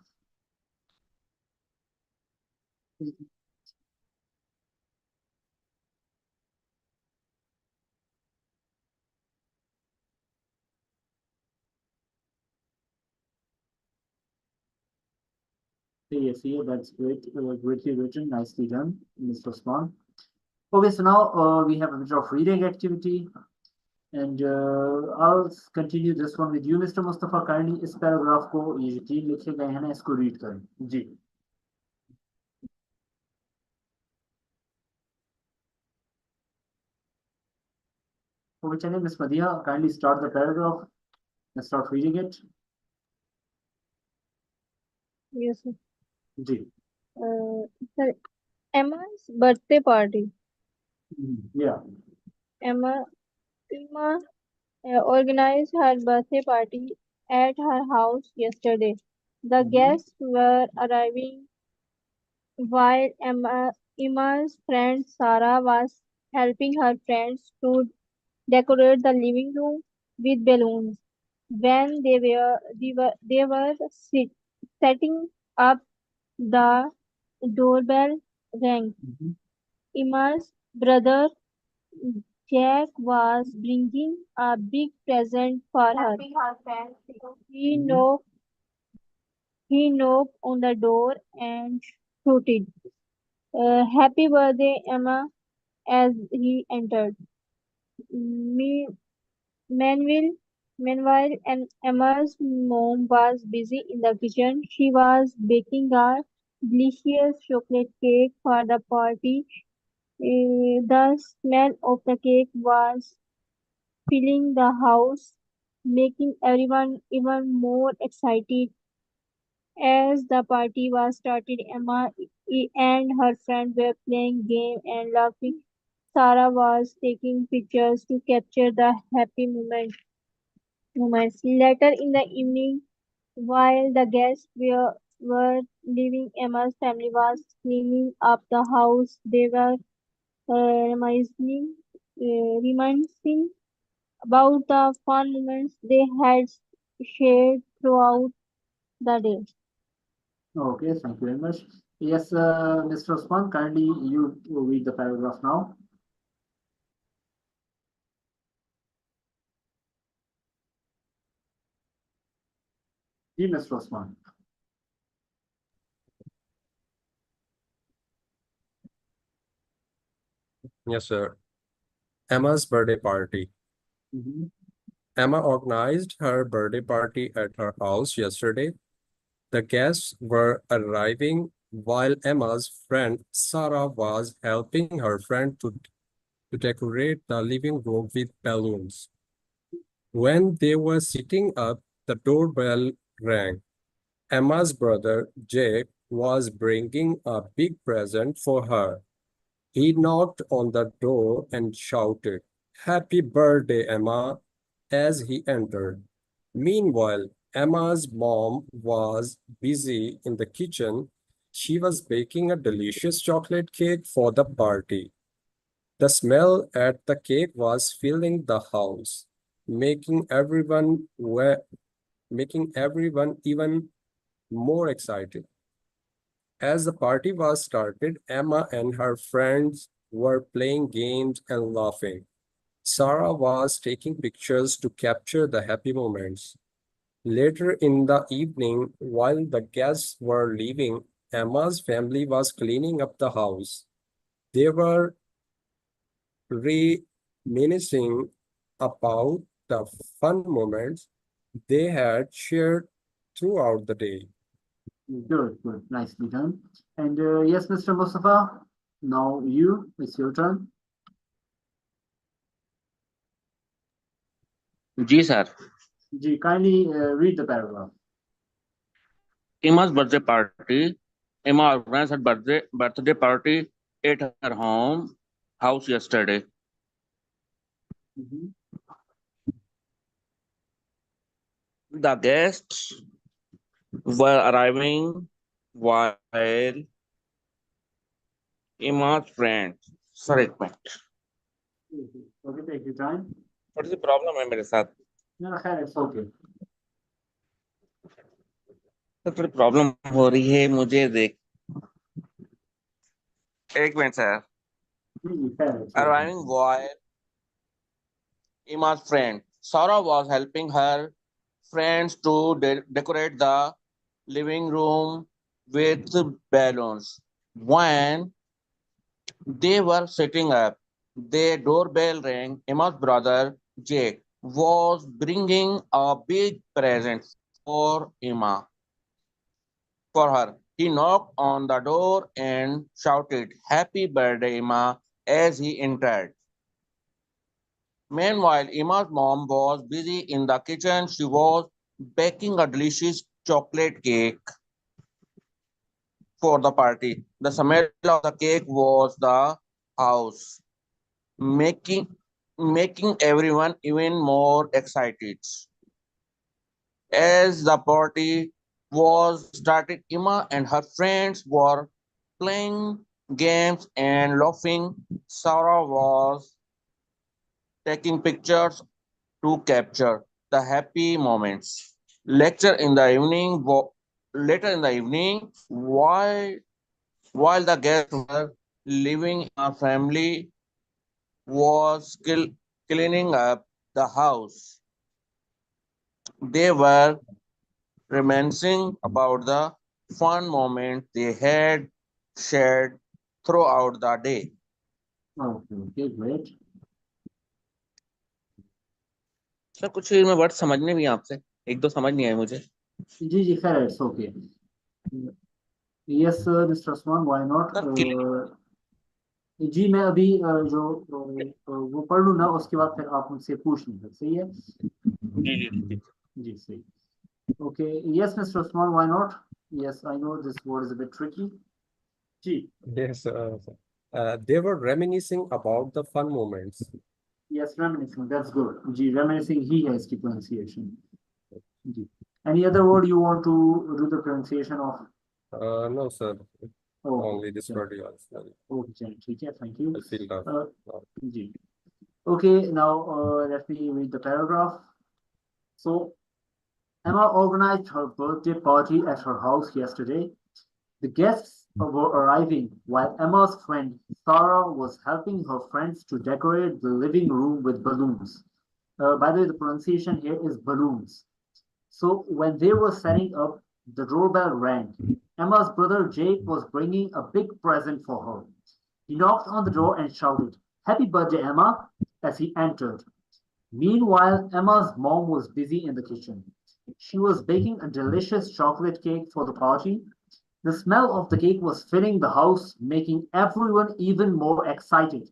Yes, yeah, that's great, greatly written, nicely done, Mr. Osman. Okay, so now we have a bit of reading activity, and I'll continue this one with you, Mr. Mustafa. Kindly इस paragraph को ये जो 3 लिखे गए हैं ना इसको read करें. जी. Okay, चलिए Miss Madhiya, kindly start the paragraph. Let's start reading it. Yes, sir. Ji. Sir, Emma's birthday party. Yeah. Emma organized her birthday party at her house yesterday. The guests were arriving while Emma's friend Sarah was helping her friends to decorate the living room with balloons. When they were setting up, the doorbell rang. Emma's brother Jack was bringing a big present for her. He knocked on the door and shouted, "Happy birthday, Emma," as he entered. Me- Meanwhile, Emma's mom was busy in the kitchen. She was baking a delicious chocolate cake for the party. The smell of the cake was filling the house, making everyone even more excited. As the party was started, Emma and her friend were playing game and laughing. Sarah was taking pictures to capture the happy moments. Later in the evening, while the guests were leaving, Emma's family was cleaning up the house. They were reminiscing about the fun moments they had shared throughout the day. Okay, thank you very much. Yes, Mr. Osman, kindly you read the paragraph now. Ji, Mr. Osman. Yes, sir. Emma's birthday party. Emma organized her birthday party at her house yesterday. The guests were arriving while Emma's friend Sarah was helping her friend to decorate the living room with balloons. When they were sitting up, the doorbell rang. Emma's brother, Jake, was bringing a big present for her. He knocked on the door and shouted, "Happy birthday, Emma," as he entered. Meanwhile, Emma's mom was busy in the kitchen. She was baking a delicious chocolate cake for the party. The smell at the cake was filling the house, making everyone even more excited. As the party was started, Emma and her friends were playing games and laughing. Sarah was taking pictures to capture the happy moments. Later in the evening, while the guests were leaving, Emma's family was cleaning up the house. They were reminiscing about the fun moments they had shared throughout the day. Good, good, nicely done. And yes, Mr. Mustafa, now it's your turn. Ji sir. Ji, kindly read the paragraph. Emma's birthday party. Emma organized her birthday party at her house yesterday. The guests were arriving while Emma's friend. Sorry, एक minute. Okay, take your time. थोड़ी सी problem है मेरे साथ. No, it's okay. तो थोड़ी problem हो रही है मुझे देख. एक minute sir. Arriving while Emma's friend Sarah was helping her friends to decorate the living room with balloons. When they were sitting up, the doorbell rang. Emma's brother Jake was bringing a big present for Emma. For her, he knocked on the door and shouted, "Happy birthday, Emma," as he entered. Meanwhile, Emma's mom was busy in the kitchen. She was baking a delicious chocolate cake for the party. The smell of the cake was the house, making everyone even more excited. As the party was started, Emma and her friends were playing games and laughing. Sarah was taking pictures to capture the happy moments. Later in the evening, while the guests were leaving, our family was cleaning up the house. They were reminiscing about the fun moments they had shared throughout the day. Okay, great. Sir कुछ मैं word समझने भी आपसे एक दो समझ नहीं आए मुझे. जी खैर, it's okay. Yes, Mr. Osman, why not? जी मैं अभी जो वो पढ़ लूँ ना, उसके बाद फिर आप मुझसे पूछ लीजिए. सही है? जी सही. Okay, yes, Mr. Osman, why not? Yes, I know this word is a bit tricky. Ji. Yes, they were reminiscing about the fun moments. Yes, reminiscing. That's good. Ji, reminiscing. He has the pronunciation. Ji. Any other word you want to do the pronunciation of? No, sir. Oh, Only this okay. word you understand. Okay, ठीक है, thank you. I feel that. Ji. Okay, now let me read the paragraph. So, Emma organized her birthday party at her house yesterday. The guests were arriving while Emma's friend Sarah was helping her friends to decorate the living room with balloons. By the way, the pronunciation here is balloons. So when they were setting up, the doorbell rang. Emma's brother Jake was bringing a big present for her. He knocked on the door and shouted, "Happy birthday, Emma," as he entered. Meanwhile, Emma's mom was busy in the kitchen. She was baking a delicious chocolate cake for the party. The smell of the cake was filling the house, making everyone even more excited.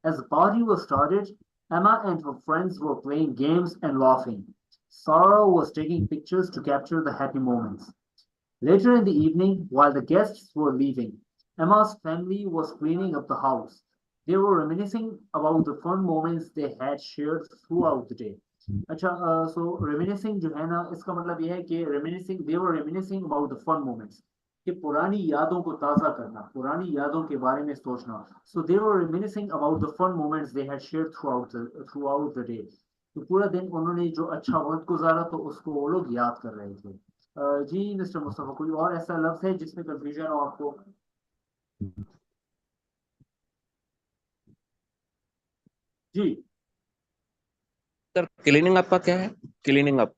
As the party was started, Emma and her friends were playing games and laughing. Sarah was taking pictures to capture the happy moments. Later in the evening, while the guests were leaving, Emma's family was cleaning up the house. They were reminiscing about the fun moments they had shared throughout the day. अच्छा, so reminiscing जो है ना, इसका मतलब ये है कि reminiscing, they were reminiscing about the fun moments, कि पुरानी यादों को ताज़ा करना, पुरानी यादों के बारे में सोचना. So they were reminiscing about the fun moments they had shared throughout the day. तो पूरा दिन उन्होंने जो अच्छा वक्त गुजारा तो उसको वो लोग याद कर रहे थे. जी मिस्टर मुस्तफा, कोई और ऐसा लफ्ज है जिसमें कंफ्यूजन हो आपको? जी. सर क्लीनिंग अप का क्या है? Cleaning up.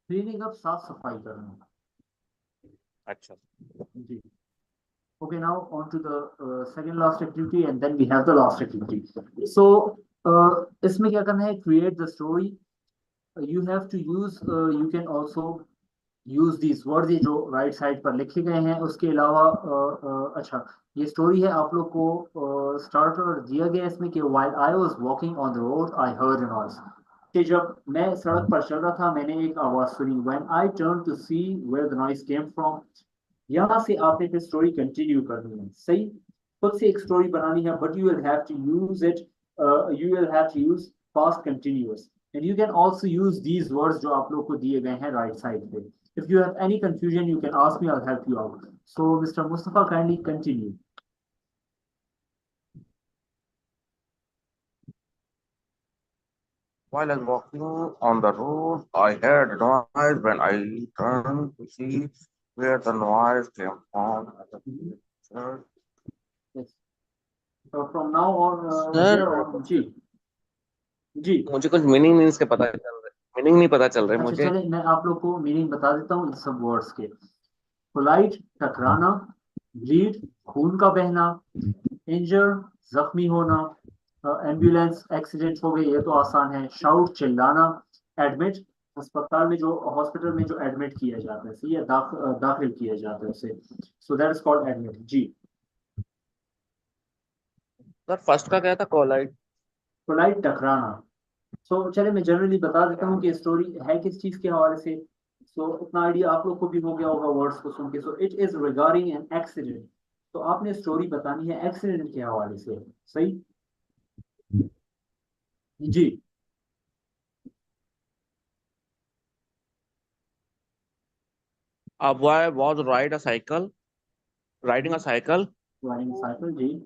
क्लीनिंग अप साफ सफाई करना. अच्छा. जी. Okay, now on to the second last activity, and then we have the last activity. So इसमें क्या करना है? Create the story. You have to use. You can also use these words ये जो right side पर लिखे गए हैं. उसके अलावा अच्छा, ये स्टोरी है आप लोग को स्टार्टर दिया गया इसमें कि while I was walking on the road I heard a noise. कि जब मैं सड़क पर चल रहा था मैंने एक आवाज सुनी. When I turned to see where the noise came from. यहाँ से आपने फिर स्टोरी कंटिन्यू करनी है. सही, खुद से एक स्टोरी बनानी है, but you will have to use it. You will have to use past continuous, and you can also use these words जो आप लोग को दिए गए हैं right side पे. If you have any confusion, you can ask me. I'll help you out. So, Mr. Mustafa, kindly continue. While I was walking on the road, I heard a noise. When I turned to see where the noise came from. Yes. So from now on, Sir, here on, जी. जी. मुझे कुछ meaning के पता चल रहा है. Meaning नहीं पता चल रहा है अच्छा, मुझे. चले मैं आप लोग को मीनिंग बता देता हूँ इन सब वर्ड्स के. पोलाइट टकराना, ब्लीड खून का बहना, इंजर जख्मी होना, एम्बुलेंस एक्सीडेंट हो गई ये तो आसान है. शाउट चिल्लाना, एडमिट अस्पताल में जो हॉस्पिटल में जो एडमिट किया जाता है, सही है, दाखिल किया जाता है उसे. So that is called admit. जी. सर फर्स्ट का क्या था? पोलाइट टकराना. सो चले मैं जनरली बता देता हूँ कि स्टोरी है किस चीज के हवाले से. सो इतना आइडिया आप लोग को भी हो गया होगा वर्ड्स को सुन के. So it is regarding an accident. तो आपने स्टोरी बतानी है एक्सीडेंट के हवाले से. सही जी. A boy was riding a cycle ji.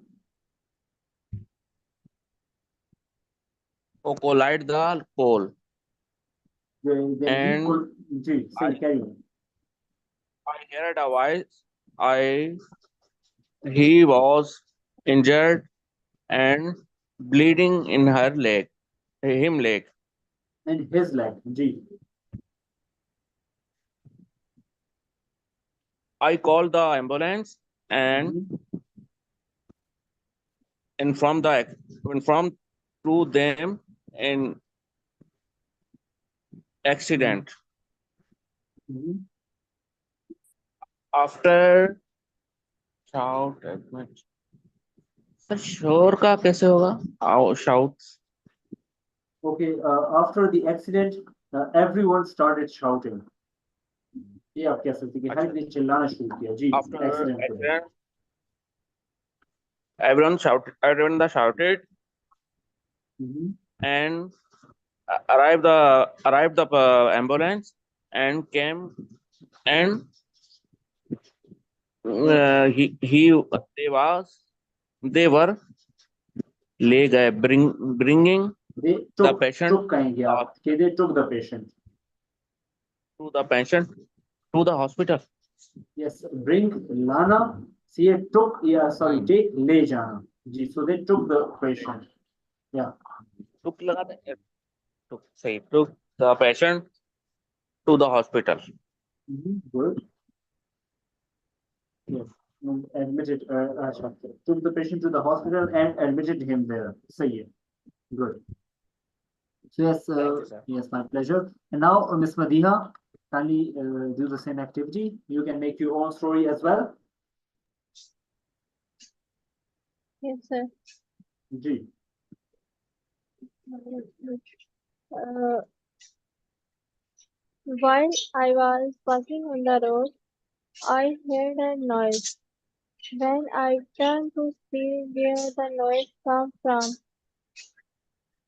to collide the pole. And जी सही, carry on. I heard a voice. He was injured and bleeding in him leg. And his leg. जी. I called the ambulance and informed to them in accident. After shout admit. Sir शोर का कैसे होगा? Shouts. Okay, after the accident, everyone started shouting. ये आप कह सकते हैं कि हर ने चिल्लाना शुरू किया जी After एक्सीडेंट के बाद। accident, everyone shouted and arrived the ambulance and came and they were ले गए bringing They the took patient कहेंगे आप कि they took the patient. to the hospital. Yes, bring लाना, see it took, yeah, sorry, take ले जाना जी, so they took the patient. Yeah. Took the patient to the hospital. Good. Yes. And admitted, took the patient to the hospital and admitted him there. सही है. Good. So yes, Thank you, sir. yes, my pleasure. And now, Miss Madiha, kindly do the same activity. You can make your own story as well. Yes, sir. Ji. While I was walking on the road, I heard a noise. When I turned to see where the noise came from,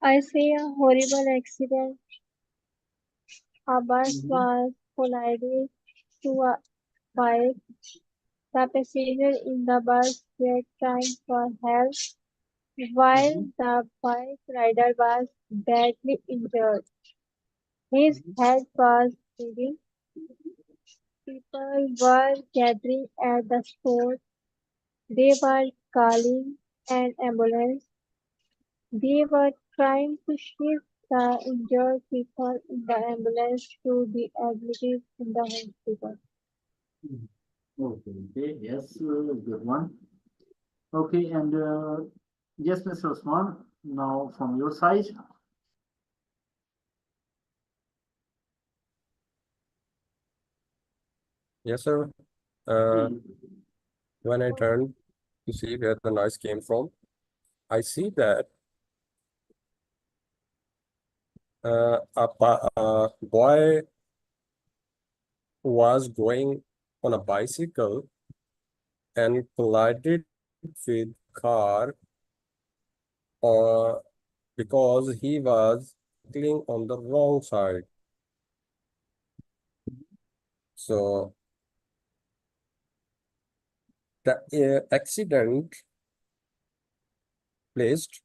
I see a horrible accident. A bus was collided to a bike. The passengers in the bus were crying for help, while the bike rider was badly injured. His head was bleeding. People were gathering at the spot. They were calling an ambulance. They were trying to shift the injured people in the ambulance to be admitted in the hospital. Okay, yes, good one. Okay, and yes, Mr. Osman, now from your side. Yes, sir. When I turned to see where the noise came from, I see that a boy was going on a bicycle and collided with car because he was cycling on the wrong side. So the accident placed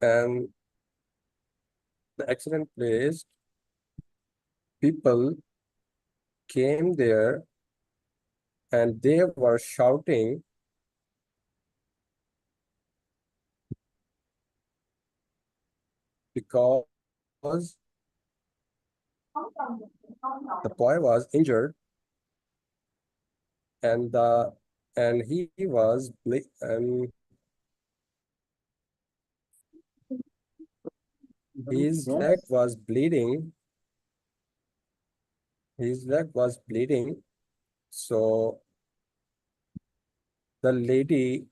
and the accident placed, people came there and they were shouting because the boy was injured and he was his leg was bleeding. His leg was bleeding. So the lady,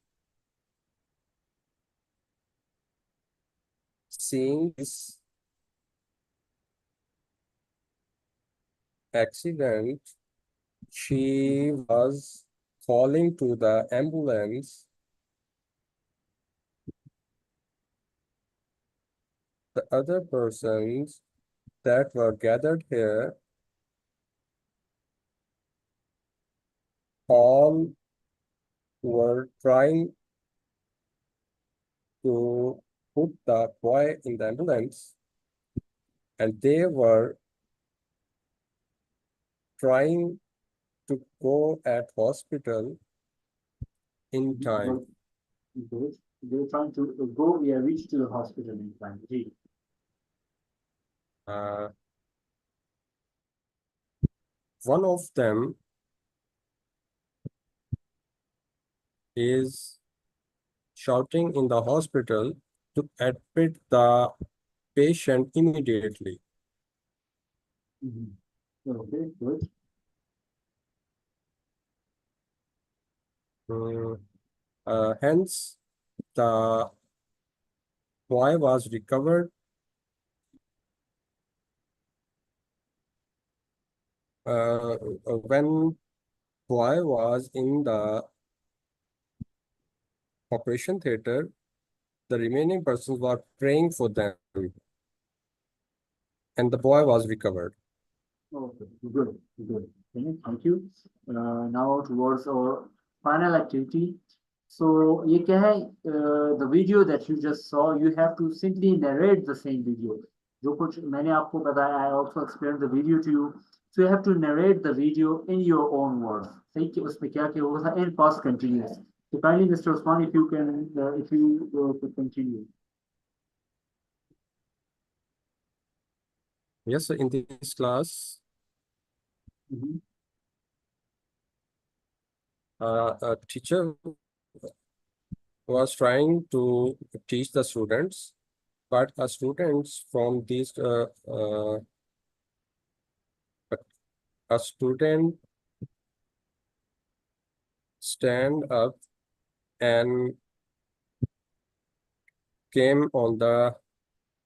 seeing this accident, she was calling to the ambulance. The other persons that were gathered here all were trying to put the boy in the ambulance, and they were trying to go at hospital in time. They were trying to go, yeah, reach to the hospital in time. Ji. One of them is shouting in the hospital to admit the patient immediately. Okay, good. Hence, the boy was recovered when boy was in the operation theater, the remaining persons were praying for them, and the boy was recovered. Okay, good, good. Okay, thank you. Now towards our final activity. So ये क्या है? The video that you just saw, you have to simply narrate the same video. जो कुछ मैंने आपको बताया, I also explained the video to you. So you have to narrate the video in your own words. सही कि उसमें क्या क्या होगा था in past continuous. So kindly, Mr. Osman, if you can, could continue. Yes, so in this class, a teacher was trying to teach the students, but students from these a student stand up and came on the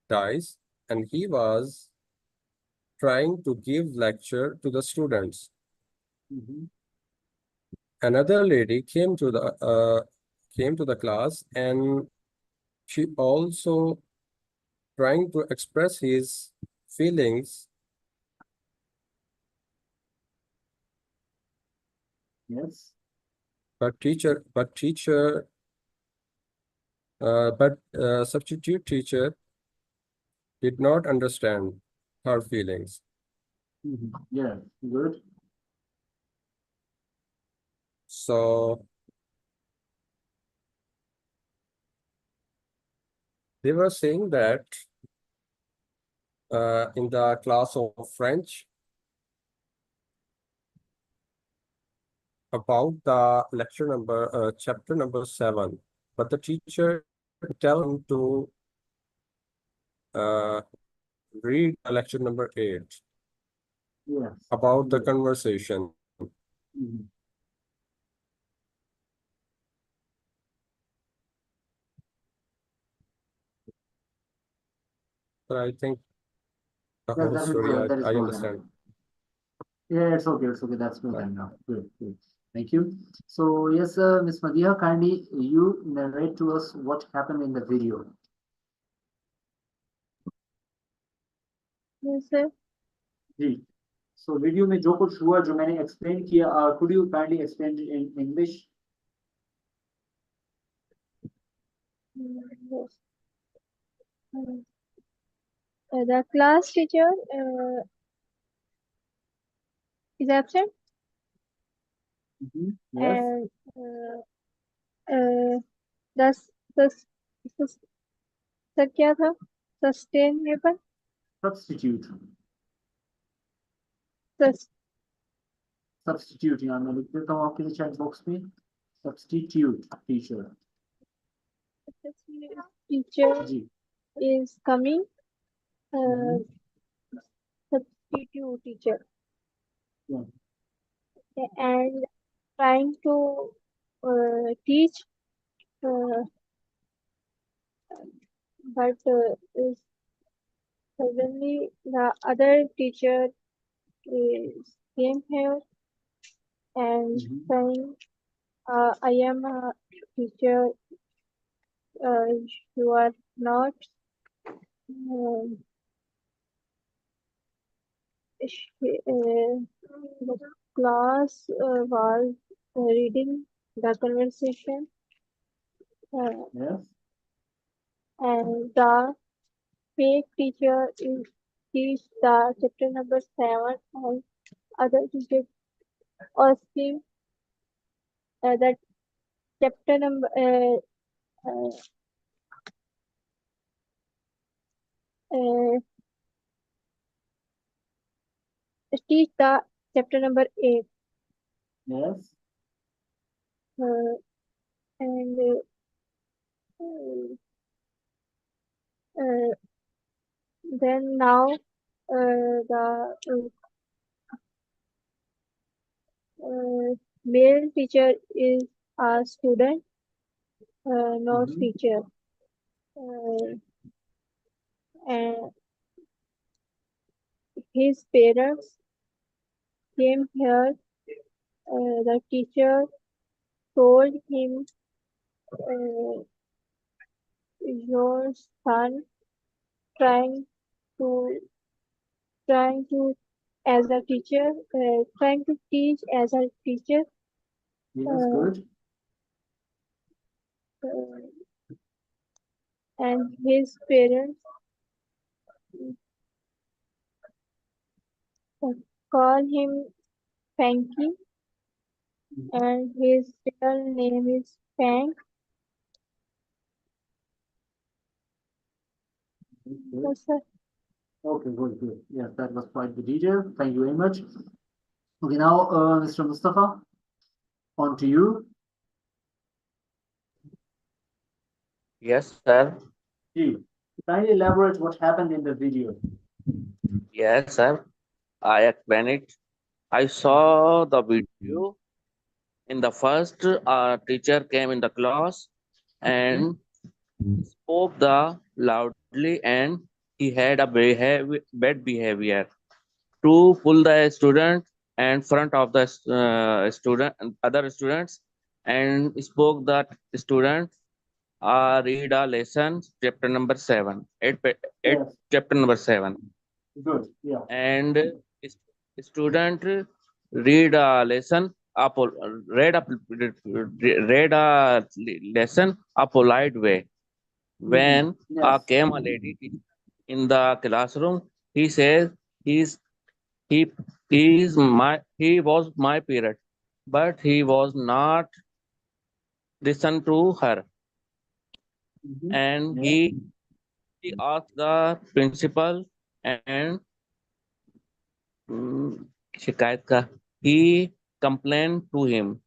dais, and he was trying to give lecture to the students. Another lady came to the class, and she also trying to express his feelings. Yes. But substitute teacher did not understand her feelings. Yeah, good. So they were saying that in the class of French about the lecture number, chapter number 7, but the teacher tell him to read lecture number 8. Yes. About the conversation. But I think the That- whole that is story, good, that is I good understand. Yeah, it's okay, that's good then now. Good, good. Thank you. So yes, Ms. Madiha, kindly you narrate to us what happened in the video. Yes, sir. जी. So video में जो कुछ हुआ जो मैंने explain किया, could you kindly explain it in English? Yes. The class teacher is absent, Yes. and the sir क्या था? Sustainable. Substitute. Substitute यहाँ मैं लिख देता हूँ आपके लिए chat box में. Substitute teacher. Teacher ji. is coming. Substitute teacher. Yeah. And trying to teach, but suddenly the other teacher came here and saying, I am a teacher, you are not. The class was reading the conversation. Yes. And the fake teacher is teach the chapter number 7, and other teacher asking that chapter number teach the chapter number 8. Yes. And then now the male teacher is a student, not teacher. And his parents came here. The teacher told him, your son trying to as a teacher, trying to teach as a teacher. Yes, good. And his parents call him Panky, and his real name is Pank. Yes, sir. Okay, good, good. Yes, that was quite the detail. Thank you very much. Okay, now, Mr. Mustafa, on to you. Yes, sir. Ji, kindly elaborate what happened in the video. Yes, sir. I explain it. I saw the video. In the first, teacher came in the class and spoke the loudly, and he had a bad behavior to pull the student and front of the student and other students, and spoke that student read a lesson chapter number 7 Yes, chapter number 7, good. Yeah. and student read a lesson read a lesson a polite way. When Yes. came a lady in the classroom, he says he was my parent, but he was not listen to her, and Yeah. he asked the principal and शिकायत का he complained to him,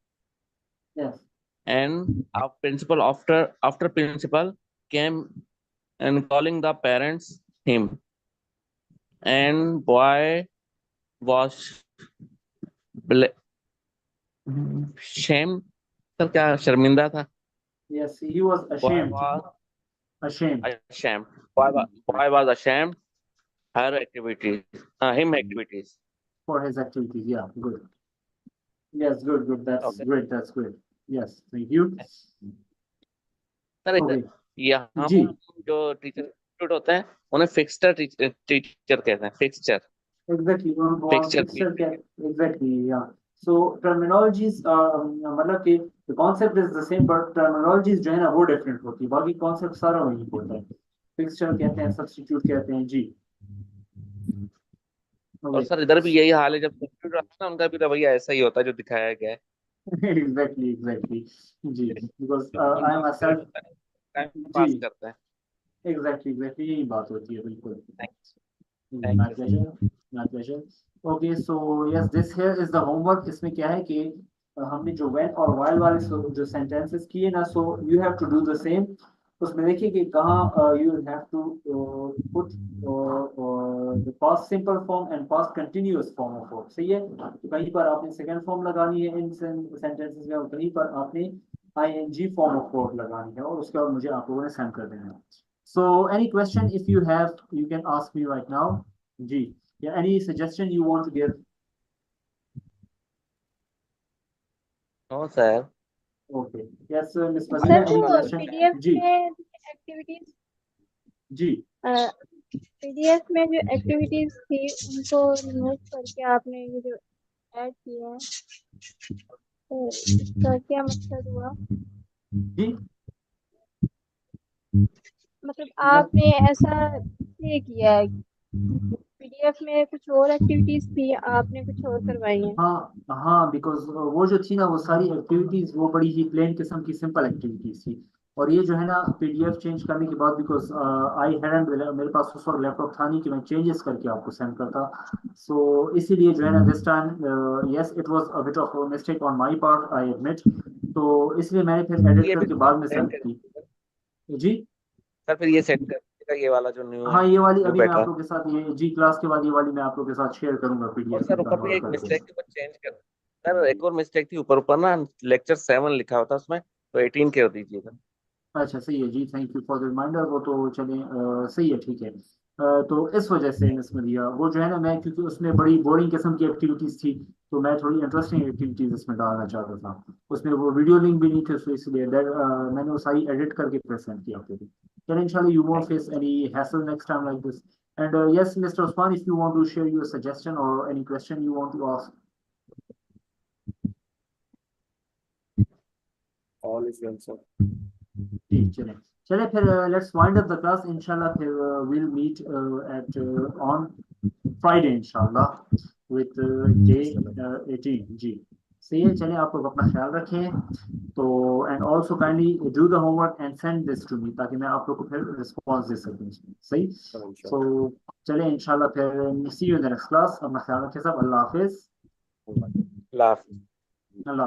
Yes. and our principal after principal came and calling the parents him, and boy was shame sir क्या शर्मिंदा था. Yes, he was Boy ashamed. was Ashamed. ashamed. Boy was ashamed her activities, him activities. For his activities. Yeah, good. Yes, good, good. That's Okay. great. That's great. Yes, thank you. Sir Okay. यहाँ जी. पर जो teacher होते हैं उन्हें fixture teacher कहते हैं. Fixture Exactly. Fixture. Exactly. Yeah. So terminologies, मतलब कि the concept is the same, but terminologies जो है ना वो different होती है. बाकी concept सारा वही होता है. Fixture कहते हैं, substitute कहते हैं. जी. और सर इधर भी यही हाल है. जब सब्स्टिट्यूट आता है ना उनका भी रवैया ऐसा ही होता है जो दिखाया गया है. Exactly, exactly. Ji. Because I am myself. पास करता है. Exactly, exactly. यही बात होती है बिल्कुल. Thank My you. pleasure. My pleasure. Okay, so yes, this here is the homework. इसमें क्या है कि हमने जो when और while वाले जो sentences किए ना, so you have to do the same. उसमें देखिए कि कहाँ you have to put the past simple form and past continuous form of verb. सही है? तो कहीं पर आपने second form लगानी है इन sentences में, और कहीं पर आपने ing form of verb लगानी है, और उसके बाद मुझे आप लोगों ने send कर देना है. So any question if you have, you can ask me right now. Ji, yeah, any suggestion you want to give? No, sir. Okay. Yes, Miss sir Madina, any वो question? पीडीएफ जी, में activities जी. PDF में जो activities थी उनको remove करके आपने ये जो ऐड किया है, तो इसका क्या मतलब हुआ? जी. मतलब आपने ऐसा इसलिए किया है, पीडीएफ में कुछ और एक्टिविटीज थी, आपने कुछ और करवाई हैं? हाँ, बिकॉज वो जो थी ना वो सारी एक्टिविटीज वो बड़ी ही प्लेन किस्म की सिंपल एक्टिविटीज थी, और ये जो है ना पीडीएफ चेंज करने के बाद, बिकॉज आई हैडंट, मेरे पास उस वक्त लैपटॉप था नहीं कि मैं चेंजेस करके आपको सेंड करता, सो इसीलिए जो है ना this time yes it was a bit of a mistake on my part, I admit. तो इसलिए मैंने फिर एडिट करके बाद में सेंड की. जी सर फिर ये सेट कर ये वाला जो न्यू हाँ, ये वाली अभी मैं बैठा आप लोग के साथ, ये जी क्लास के बाद ये वाली मैं आप लोग के साथ शेयर करूंगा और पीडीएफ सर में ऊपर भी एक कन्वर्ट करके. मिस्टेक थी वो चेंज कर. सर एक और मिस्टेक थी ऊपर ना लेक्चर 7 लिखा होता उसमें, तो 18 कर दीजिएगा. अच्छा, सही है जी, thank you for the reminder. वो तो चले सही है, ठीक है. तो इस वजह से इसमें दिया। वो जो है ना, मैं क्योंकि उसमें बड़ी बोरिंग किस्म की एक्टिविटीज थी, तो मैं थोड़ी इंटरेस्टिंग एक्टिविटीज इसमें डालना चाहता था। उसमें वो वीडियो लिंक भी नहीं थे, तो इसलिए मैंने वो सारी एडिट करके प्रेजेंट किया आपको। Then inshallah you won't face any hassle next time like this. And yes, Mr. Osman, if you want to share your suggestion or any question you want to ask. All is well, sir. जी चलें चलें फिर let's wind up the class. Inshallah फिर we'll meet at on Friday inshallah with day 18. जी सही है, चलें आप लोग अपना ख्याल रखें। तो and also kindly do the homework and send this to me ताकि मैं आप लोग को फिर रिस्पॉन्स दे सकूं सही। So चलें इंशाल्लाह फिर see you in the next class। अपना ख्याल रखें सब। अल्लाह हाफिज। Laugh. अल्लाह